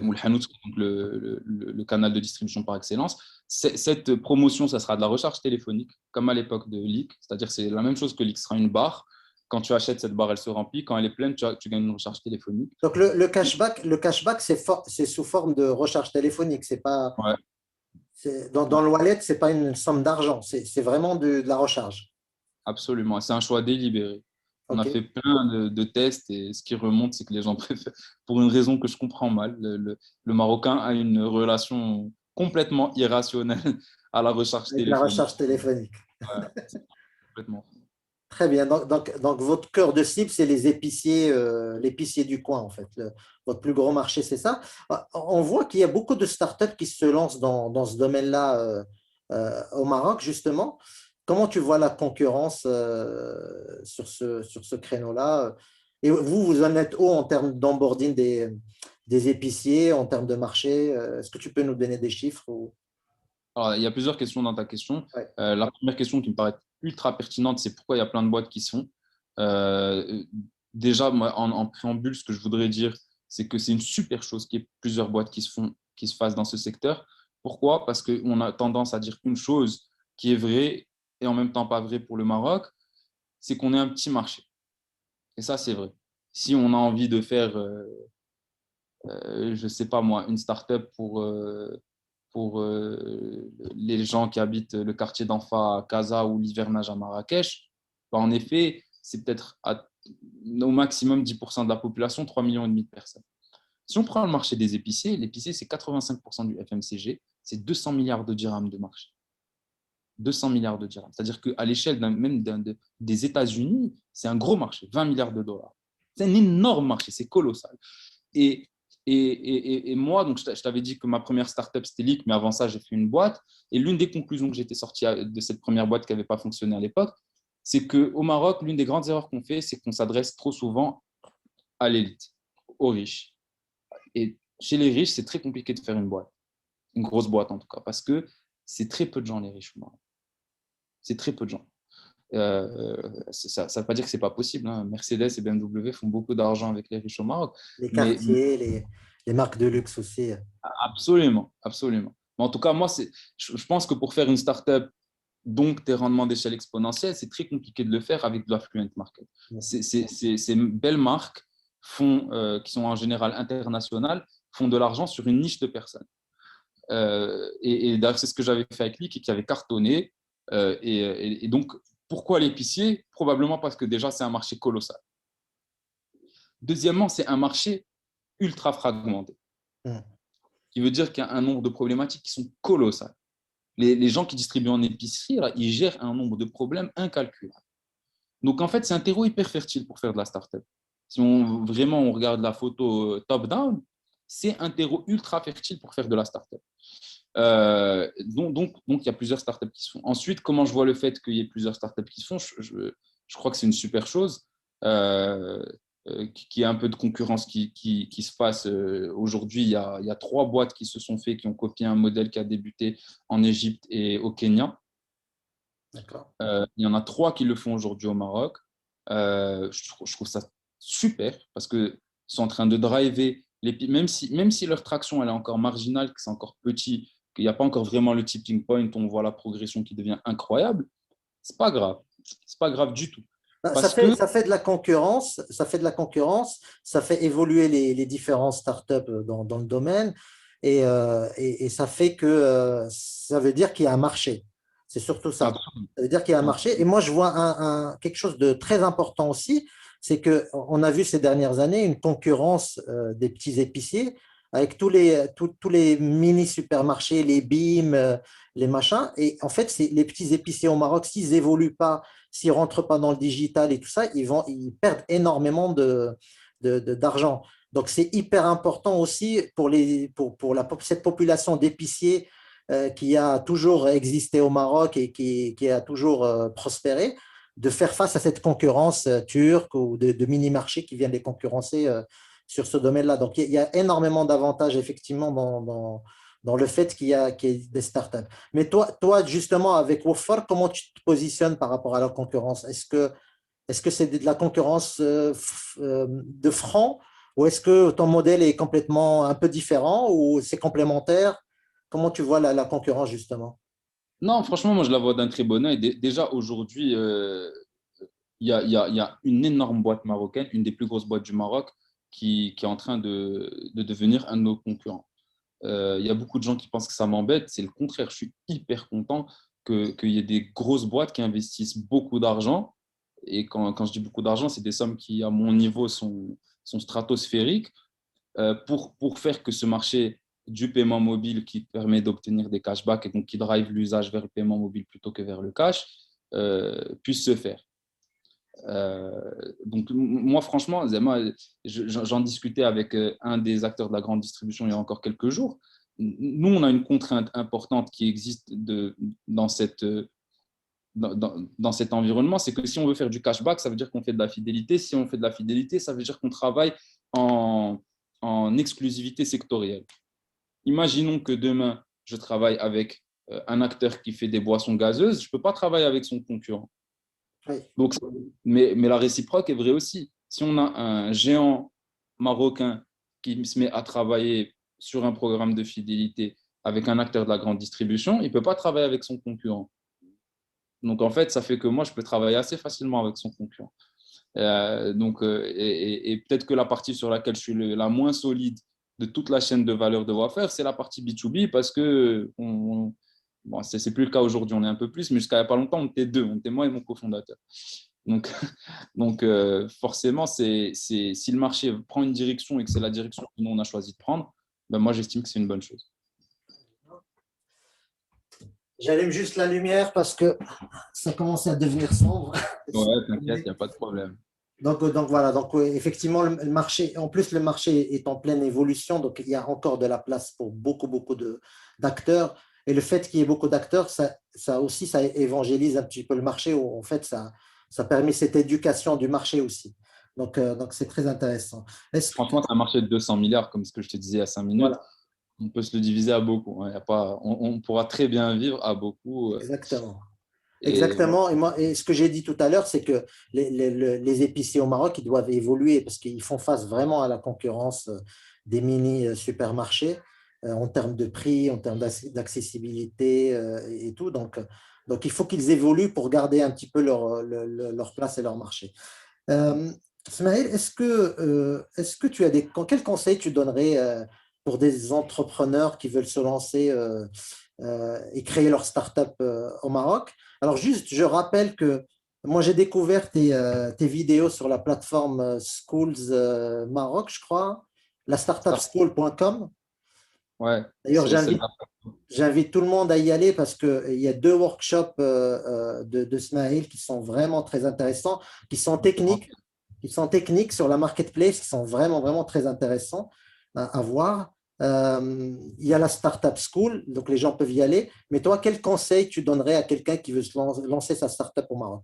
Moul Hanout, donc le canal de distribution par excellence. Cette promotion, ça sera de la recharge téléphonique, comme à l'époque de Leak, c'est-à-dire c'est la même chose que Leak, ce sera une barre. Quand tu achètes cette barre, elle se remplit. Quand elle est pleine, tu gagnes une recharge téléphonique.
Donc le cashback c'est sous forme de recharge téléphonique. C'est pas,
Ouais,
dans le wallet, c'est pas une somme d'argent. C'est vraiment de la recharge.
absolument. C'est un choix délibéré. On a
OK.
fait plein de tests et ce qui remonte, c'est que les gens préfèrent, pour une raison que je comprends mal, le Marocain a une relation complètement irrationnelle à la recharge
Avec la
téléphonique.
recharge téléphonique.
Ouais, c'est complètement.
Très bien. Donc, votre cœur de cible, c'est les épiciers, l'épicier du coin, en fait. Votre plus gros marché, c'est ça. On voit qu'il y a beaucoup de startups qui se lancent dans ce domaine-là au Maroc, justement. Comment tu vois la concurrence sur ce créneau-là? Et vous en êtes où en termes d'onboarding des épiciers, en termes de marché? Est-ce que tu peux nous donner des chiffres
Alors, il y a plusieurs questions dans ta question.
Ouais.
La première question qui me paraît ultra pertinente, c'est pourquoi il y a plein de boîtes qui se font. Euh, Déjà, moi, en préambule, ce que je voudrais dire, c'est que c'est une super chose qu'il y ait plusieurs boîtes qui se fassent dans ce secteur. Pourquoi? Parce qu'on a tendance à dire une chose qui est vraie et en même temps pas vraie pour le Maroc, c'est qu'on est un petit marché. Et ça, c'est vrai. Si on a envie de faire, je ne sais pas moi, une start-up pour les gens qui habitent le quartier d'Anfa à Casa ou l'hivernage à Marrakech, bah, en effet, c'est peut-être au maximum 10% de la population, 3,5 millions de personnes. Si on prend le marché des épiciers, l'épicier, c'est 85% du FMCG, c'est 200 milliards de dirhams de marché. 200 milliards de dirhams. C'est-à-dire qu'à l'échelle des États-Unis, c'est un gros marché, 20 milliards de dollars. C'est un énorme marché, c'est colossal. Et, et moi, donc, je t'avais dit que ma première startup, c'était Leak, mais avant ça, j'ai fait une boîte. Et l'une des conclusions que j'étais sorti de cette première boîte qui n'avait pas fonctionné à l'époque, c'est qu'au Maroc, l'une des grandes erreurs qu'on fait, c'est qu'on s'adresse trop souvent à l'élite, aux riches. Et chez les riches, c'est très compliqué de faire une boîte, une grosse boîte en tout cas, parce que c'est très peu de gens, les riches au Maroc. C'est très peu de gens. Ça ne veut pas dire que ce n'est pas possible. Hein. Mercedes et BMW font beaucoup d'argent avec les riches au Maroc.
les
Mais
quartiers, les marques de luxe aussi?
absolument, absolument. Mais en tout cas, moi, je pense que pour faire une startup, donc des rendements d'échelle exponentielle, c'est très compliqué de le faire avec de l'affluent market. Ces belles marques qui sont en général internationales, font de l'argent sur une niche de personnes. Et d'ailleurs, c'est ce que j'avais fait avec Leak et qui avait cartonné. Et donc, pourquoi l'épicier? Probablement parce que déjà, c'est un marché colossal. Deuxièmement, c'est un marché ultra fragmenté, qui veut dire qu'il y a un nombre de problématiques qui sont colossales. Les gens qui distribuent en épicerie, là, ils gèrent un nombre de problèmes incalculables. Donc, en fait, c'est un terreau hyper fertile pour faire de la startup. Si vraiment on regarde la photo top-down, c'est un terreau ultra fertile pour faire de la startup. Donc, il y a plusieurs startups qui se font. Ensuite, comment je vois le fait qu'il y ait plusieurs startups qui se font, je crois que c'est une super chose. Qu'il y ait un peu de concurrence qui se fasse. Aujourd'hui, il y a 3 boîtes qui se sont fait, qui ont copié un modèle qui a débuté en Égypte et au Kenya.
D'accord.
Il y en a 3 qui le font aujourd'hui au Maroc. Je trouve ça super parce qu'ils sont en train de driver, même si leur traction elle est encore marginale, que c'est encore petit, qu'il n'y a pas encore vraiment le tipping point, on voit la progression qui devient incroyable, c'est pas grave. C'est pas grave du tout.
Ça
Parce
fait,
que,
ça fait de la concurrence, ça fait de la concurrence, ça fait évoluer les différentes startups dans le domaine et ça fait que ça veut dire qu'il y a un marché. C'est surtout ça.
absolument,
Ça veut dire qu'il y a un marché. Et
absolument.
moi, je vois quelque chose de très important aussi, c'est qu'on a vu ces dernières années une concurrence des petits épiciers avec tous les mini-supermarchés, les BIM, les machins. Et en fait, les petits épiciers au Maroc, s'ils évoluent pas, s'ils ne rentrent pas dans le digital et tout ça, ils perdent énormément d'argent. Donc, c'est hyper important aussi pour cette population d'épiciers qui a toujours existé au Maroc et qui a toujours prospéré, de faire face à cette concurrence turque ou de mini-marchés qui viennent les concurrencer sur ce domaine-là. Donc, il y a énormément d'avantages effectivement dans le fait qu'il y ait des startups. Mais toi, justement, avec Wofar, comment tu te positionnes par rapport à la concurrence? Est-ce que c'est de la concurrence de franc ou est-ce que ton modèle est complètement un peu différent ou c'est complémentaire? Comment tu vois la concurrence, justement?
Non, franchement, moi, je la vois d'un très bon œil. Déjà, aujourd'hui, il y a une énorme boîte marocaine, une des plus grosses boîtes du Maroc, qui est en train de devenir un de nos concurrents. Il y a beaucoup de gens qui pensent que ça m'embête. C'est le contraire. Je suis hyper content qu'il y ait des grosses boîtes qui investissent beaucoup d'argent. Et quand je dis beaucoup d'argent, c'est des sommes qui, à mon niveau, sont stratosphériques pour faire que ce marché du paiement mobile qui permet d'obtenir des cashbacks et donc qui drive l'usage vers le paiement mobile plutôt que vers le cash puisse se faire. Donc, moi, franchement, moi, j'en discutais avec un des acteurs de la grande distribution il y a encore quelques jours. Nous, on a une contrainte importante qui existe dans dans cet environnement, c'est que si on veut faire du cashback, ça veut dire qu'on fait de la fidélité. Si on fait de la fidélité, ça veut dire qu'on travaille en, en exclusivité sectorielle. Imaginons que demain, je travaille avec un acteur qui fait des boissons gazeuses, je ne peux pas travailler avec son concurrent.
Oui,
Donc, mais la réciproque est vraie aussi. Si on a un géant marocain qui se met à travailler sur un programme de fidélité avec un acteur de la grande distribution, il ne peut pas travailler avec son concurrent. Donc, en fait, ça fait que moi, je peux travailler assez facilement avec son concurrent. Et peut-être que la partie sur laquelle je suis la moins solide de toute la chaîne de valeur de Waffer, c'est la partie B2B parce que bon, c'est plus le cas aujourd'hui, on est un peu plus, mais jusqu'à il n'y a pas longtemps, on était 2, on était moi et mon cofondateur. Donc, forcément, si le marché prend une direction et que c'est la direction que nous, on a choisi de prendre, ben moi, j'estime que c'est une bonne chose.
j'allume juste la lumière parce que ça commence à devenir sombre.
Ouais, t'inquiète, il n'y a pas de problème.
Donc voilà, donc effectivement, le marché, en plus, le marché est en pleine évolution, donc il y a encore de la place pour beaucoup d'acteurs. Et le fait qu'il y ait beaucoup d'acteurs, ça aussi, ça évangélise un petit peu le marché, en fait, ça permet cette éducation du marché aussi. Donc c'est très intéressant. Est-ce que,
Franchement, c'est un marché de 200 milliards, comme ce que je te disais à 5 minutes.
voilà,
On peut se le diviser à beaucoup, hein. Y a pas, on pourra très bien vivre à beaucoup.
exactement.
Et voilà.
Exactement. Et ce que j'ai dit tout à l'heure, c'est que les épiciers au Maroc, ils doivent évoluer parce qu'ils font face vraiment à la concurrence des mini-supermarchés en termes de prix, en termes d'accessibilité et tout. Donc, il faut qu'ils évoluent pour garder un petit peu leur place et leur marché. Euh, Smaïl, est-ce que tu as quels conseils tu donnerais pour des entrepreneurs qui veulent se lancer et créer leur start-up au Maroc? Alors, juste, je rappelle que moi, j'ai découvert tes vidéos sur la plateforme Schools Maroc, je crois, la startupschool.com.
Ouais,
D'ailleurs,
c'est là.
j'invite tout le monde à y aller parce qu'il y a 2 workshops de Smaïl qui sont vraiment très intéressants, qui sont techniques sur la marketplace, qui sont vraiment très intéressants à voir. Il y a la Startup School, donc les gens peuvent y aller. Mais toi, quel conseil tu donnerais à quelqu'un qui veut lancer sa startup au Maroc?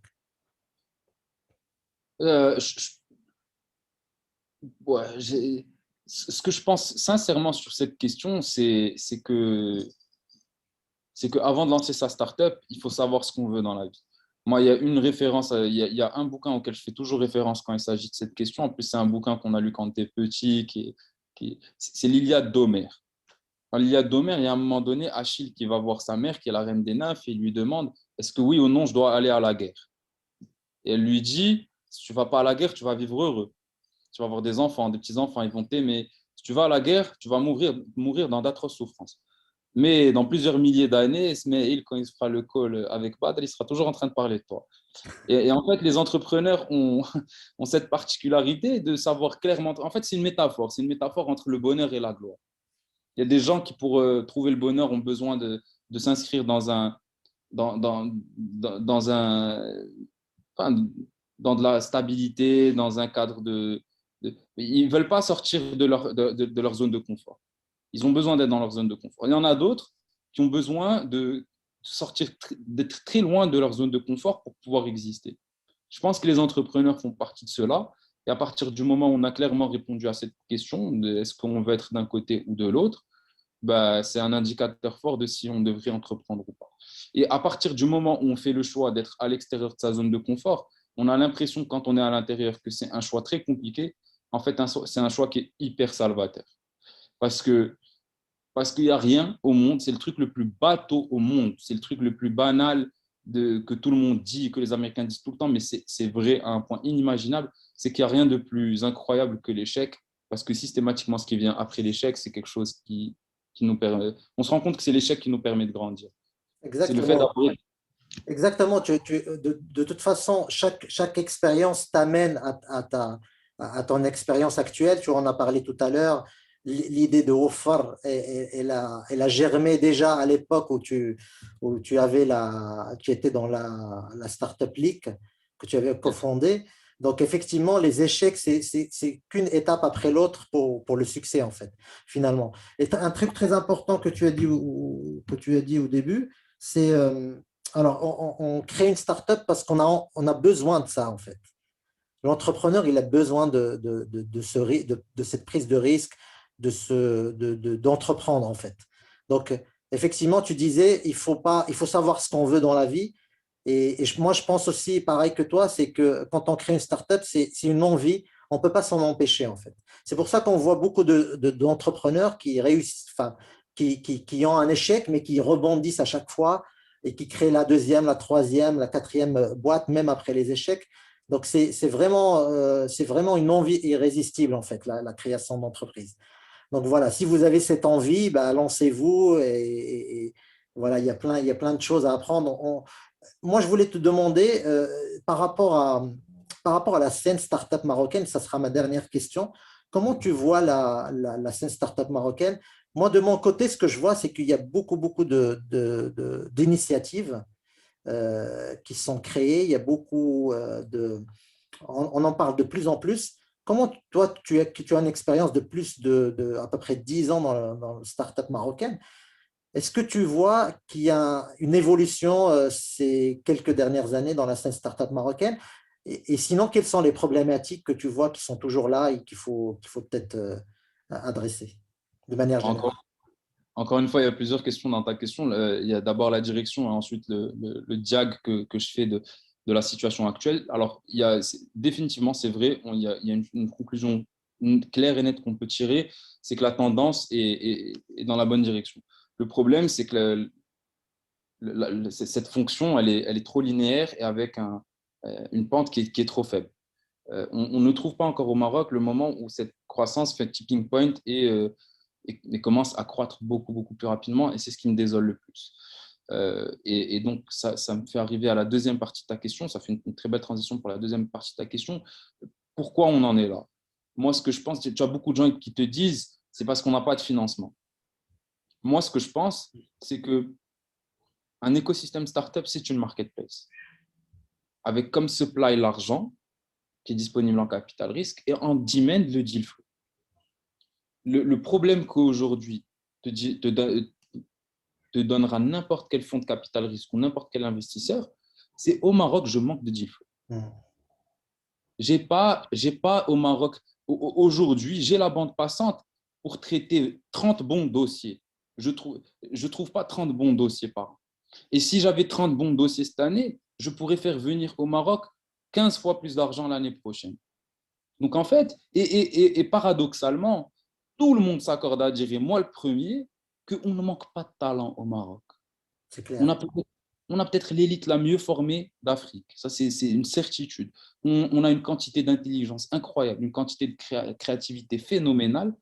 Euh, je- je- ouais, ce que je pense sincèrement sur cette question, c'est qu'avant de lancer sa startup, il faut savoir ce qu'on veut dans la vie. Moi, il y a une référence, il y a un bouquin auquel je fais toujours référence quand il s'agit de cette question. En plus, c'est un bouquin qu'on a lu quand on était petit, c'est l'Iliade d'Homère. Dans l'Iliade d'Homère, il y a un moment donné, Achille qui va voir sa mère, qui est la reine des nymphes, et il lui demande, est-ce que oui ou non, je dois aller à la guerre? Et elle lui dit, si tu ne vas pas à la guerre, tu vas vivre heureux. Tu vas avoir des enfants, des petits-enfants, ils vont t'aimer. Si tu vas à la guerre, tu vas mourir dans d'atroces souffrances. Mais dans plusieurs milliers d'années, Ismaël, quand il se fera le call avec Badr, il sera toujours en train de parler de toi. Et en fait, les entrepreneurs ont, ont cette particularité de savoir clairement. En fait, c'est une métaphore. C'est une métaphore entre le bonheur et la gloire. Il y a des gens qui, pour trouver le bonheur, ont besoin de s'inscrire dans un, enfin, dans de la stabilité, dans un cadre ils ne veulent pas sortir de leur zone de confort. Ils ont besoin d'être dans leur zone de confort. Il y en a d'autres qui ont besoin de sortir, d'être très loin de leur zone de confort pour pouvoir exister. Je pense que les entrepreneurs font partie de cela. Et à partir du moment où on a clairement répondu à cette question, de est-ce qu'on veut être d'un côté ou de l'autre, bah, c'est un indicateur fort de si on devrait entreprendre ou pas. Et à partir du moment où on fait le choix d'être à l'extérieur de sa zone de confort, on a l'impression quand on est à l'intérieur que c'est un choix très compliqué. En fait, c'est un choix qui est hyper salvateur. Parce que parce qu'il n'y a rien au monde, c'est le truc le plus bateau au monde, c'est le truc le plus banal que tout le monde dit, que les Américains disent tout le temps, mais c'est vrai à un point inimaginable, c'est qu'il n'y a rien de plus incroyable que l'échec, parce que systématiquement, ce qui vient après l'échec, c'est quelque chose qui nous permet... On se rend compte que c'est l'échec qui nous permet de grandir. C'est le fait
Exactement.
d'avoir...
Exactement. De toute façon, chaque expérience t'amène à ton expérience actuelle. Tu en as parlé tout à l'heure. L'idée de Wofar, elle a germé déjà à l'époque où tu étais dans la Startup League que tu avais cofondée. Donc, effectivement, les échecs, c'est qu'une étape après l'autre pour le succès, en fait, finalement. Et un truc très important que tu as dit, que tu as dit au début, c'est alors, on crée une startup parce on a besoin de ça, en fait. L'entrepreneur, il a besoin de cette prise de risque, d'entreprendre, en fait. Donc, effectivement, tu disais, il faut savoir ce qu'on veut dans la vie. Moi, je pense aussi, pareil que toi, c'est que quand on crée une startup, c'est une envie. On ne peut pas s'en empêcher, en fait. C'est pour ça qu'on voit beaucoup d'entrepreneurs qui réussissent, enfin, qui ont un échec, mais qui rebondissent à chaque fois et qui créent la deuxième, la troisième, la quatrième boîte, même après les échecs. Donc, c'est vraiment une envie irrésistible, en fait, la création d'entreprise. Donc, voilà, si vous avez cette envie, bah, lancez-vous et voilà, il y a plein de choses à apprendre. Moi, je voulais te demander, par rapport à la scène startup marocaine, ça sera ma dernière question. Comment tu vois la scène startup marocaine? Moi, de mon côté, ce que je vois, c'est qu'il y a beaucoup d'initiatives qui sont créées. Il y a on en parle de plus en plus. Comment toi, tu as une expérience de plus à peu près 10 ans dans le startup marocaine. Est-ce que tu vois qu'il y a une évolution ces quelques dernières années dans la scène startup marocaine? Et sinon, quelles sont les problématiques que tu vois qui sont toujours là et qu'il faut peut-être adresser de manière générale?
Encore, encore une fois, il y a plusieurs questions dans ta question. Il y a d'abord la direction et ensuite le diag que je fais de la situation actuelle. Alors, définitivement, c'est vrai, il y a une conclusion claire et nette qu'on peut tirer, c'est que la tendance est dans la bonne direction. Le problème, c'est que cette fonction, elle est trop linéaire et avec une pente qui est trop faible. On ne trouve pas encore au Maroc le moment où cette croissance fait tipping point et commence à croître beaucoup plus rapidement. Et c'est ce qui me désole le plus. Et donc, ça me fait arriver à la deuxième partie de ta question. Ça fait une très belle transition pour la deuxième partie de ta question. Pourquoi on en est là? Moi, ce que je pense, tu as beaucoup de gens qui te disent, c'est parce qu'on n'a pas de financement. Moi, ce que je pense, c'est que un écosystème startup, c'est une marketplace. Avec comme supply l'argent qui est disponible en capital risque et en demand le deal flow. le problème qu'aujourd'hui te donnera n'importe quel fonds de capital risque ou n'importe quel investisseur, c'est au Maroc, je manque de deal flow. J'ai pas au Maroc, aujourd'hui, j'ai la bande passante pour traiter 30 bons dossiers. Je trouve pas 30 bons dossiers par an. Et si j'avais 30 bons dossiers cette année, je pourrais faire venir au Maroc 15 fois plus d'argent l'année prochaine. Donc en fait, et paradoxalement, tout le monde s'accorde à dire, et moi le premier, qu'on ne manque pas de talent au Maroc.
C'est
On
clair.
a peut-être l'élite la mieux formée d'Afrique. Ça, c'est une certitude. On a une quantité d'intelligence incroyable, une quantité de créativité phénoménale,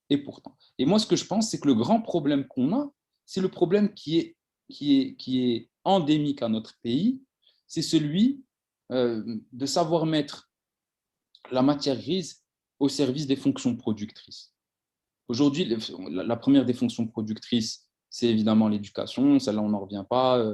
et pourtant. Et moi, ce que je pense, c'est que le grand problème qu'on a, c'est le problème qui est endémique à notre pays, c'est celui de savoir mettre la matière grise au service des fonctions productrices. Aujourd'hui, la première des fonctions productrices, c'est évidemment l'éducation. Celle-là, on n'en revient pas.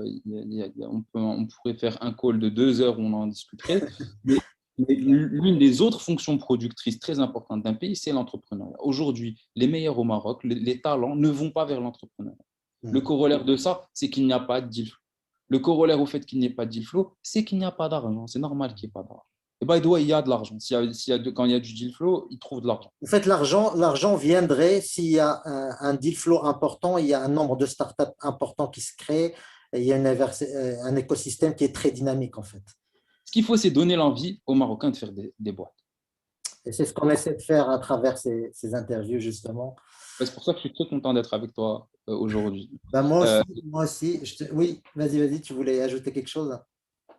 On pourrait faire un call de 2 heures où on en discuterait. Mais l'une des autres fonctions productrices très importantes d'un pays, c'est l'entrepreneuriat. Aujourd'hui, les meilleurs au Maroc, les talents ne vont pas vers l'entrepreneuriat. Le corollaire de ça, c'est qu'il n'y a pas de deal flow. Le corollaire au fait qu'il n'y ait pas de deal flow, c'est qu'il n'y a pas d'argent. C'est normal qu'il n'y ait pas d'argent. Et by the way, il y a de l'argent. Quand il y a du deal flow, ils trouvent de l'argent.
En fait, l'argent viendrait s'il y a un deal flow important, il y a un nombre de startups importants qui se créent, et il y a un écosystème qui est très dynamique en fait.
Ce qu'il faut, c'est donner l'envie aux Marocains de faire des boîtes.
Et c'est ce qu'on essaie de faire à travers ces interviews justement.
C'est pour ça que je suis très content d'être avec toi aujourd'hui.
Ben moi aussi. Oui, vas-y, tu voulais ajouter quelque chose?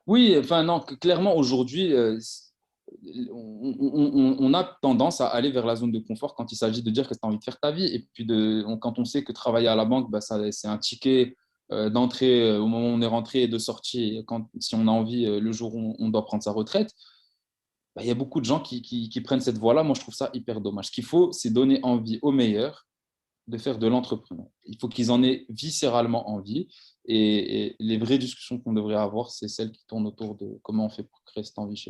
Oui, enfin non, clairement aujourd'hui, on a tendance à aller vers la zone de confort quand il s'agit de dire que tu as envie de faire ta vie. Et puis quand on sait que travailler à la banque, bah, c'est un ticket d'entrée au moment où on est rentré et de sortie, si on a envie le jour où on doit prendre sa retraite. Bah, il y a beaucoup de gens qui prennent cette voie-là. Moi, je trouve ça hyper dommage. Ce qu'il faut, c'est donner envie aux meilleurs de faire de l'entrepreneur. Il faut qu'ils en aient viscéralement envie. Et les vraies discussions qu'on devrait avoir, c'est celles qui tournent autour de comment on fait pour créer cette envie chez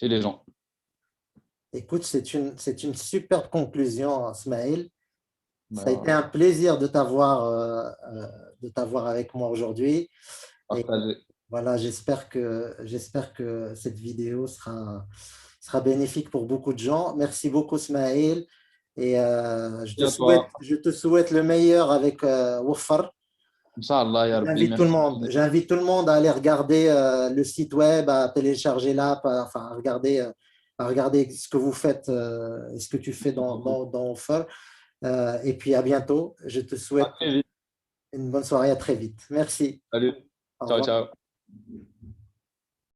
les gens.
Écoute, c'est une superbe conclusion, Smaïl. Ça a été
Bah,
un plaisir de t'avoir avec moi aujourd'hui. Et
partagez.
voilà, j'espère que cette vidéo sera bénéfique pour beaucoup de gens. Merci beaucoup, Smaïl. Et
Et à toi.
je te souhaite le meilleur avec Woofar.
Inch'Allah, ya Rabbi, merci.
J'invite tout le monde à aller regarder le site web, à télécharger l'app, à regarder ce que vous faites, ce que tu fais dans Woofar. Et puis à bientôt. Je te
À
souhaite
très vite.
une bonne soirée, à très vite. Merci.
Salut.
Au
Ciao,
revoir.
ciao.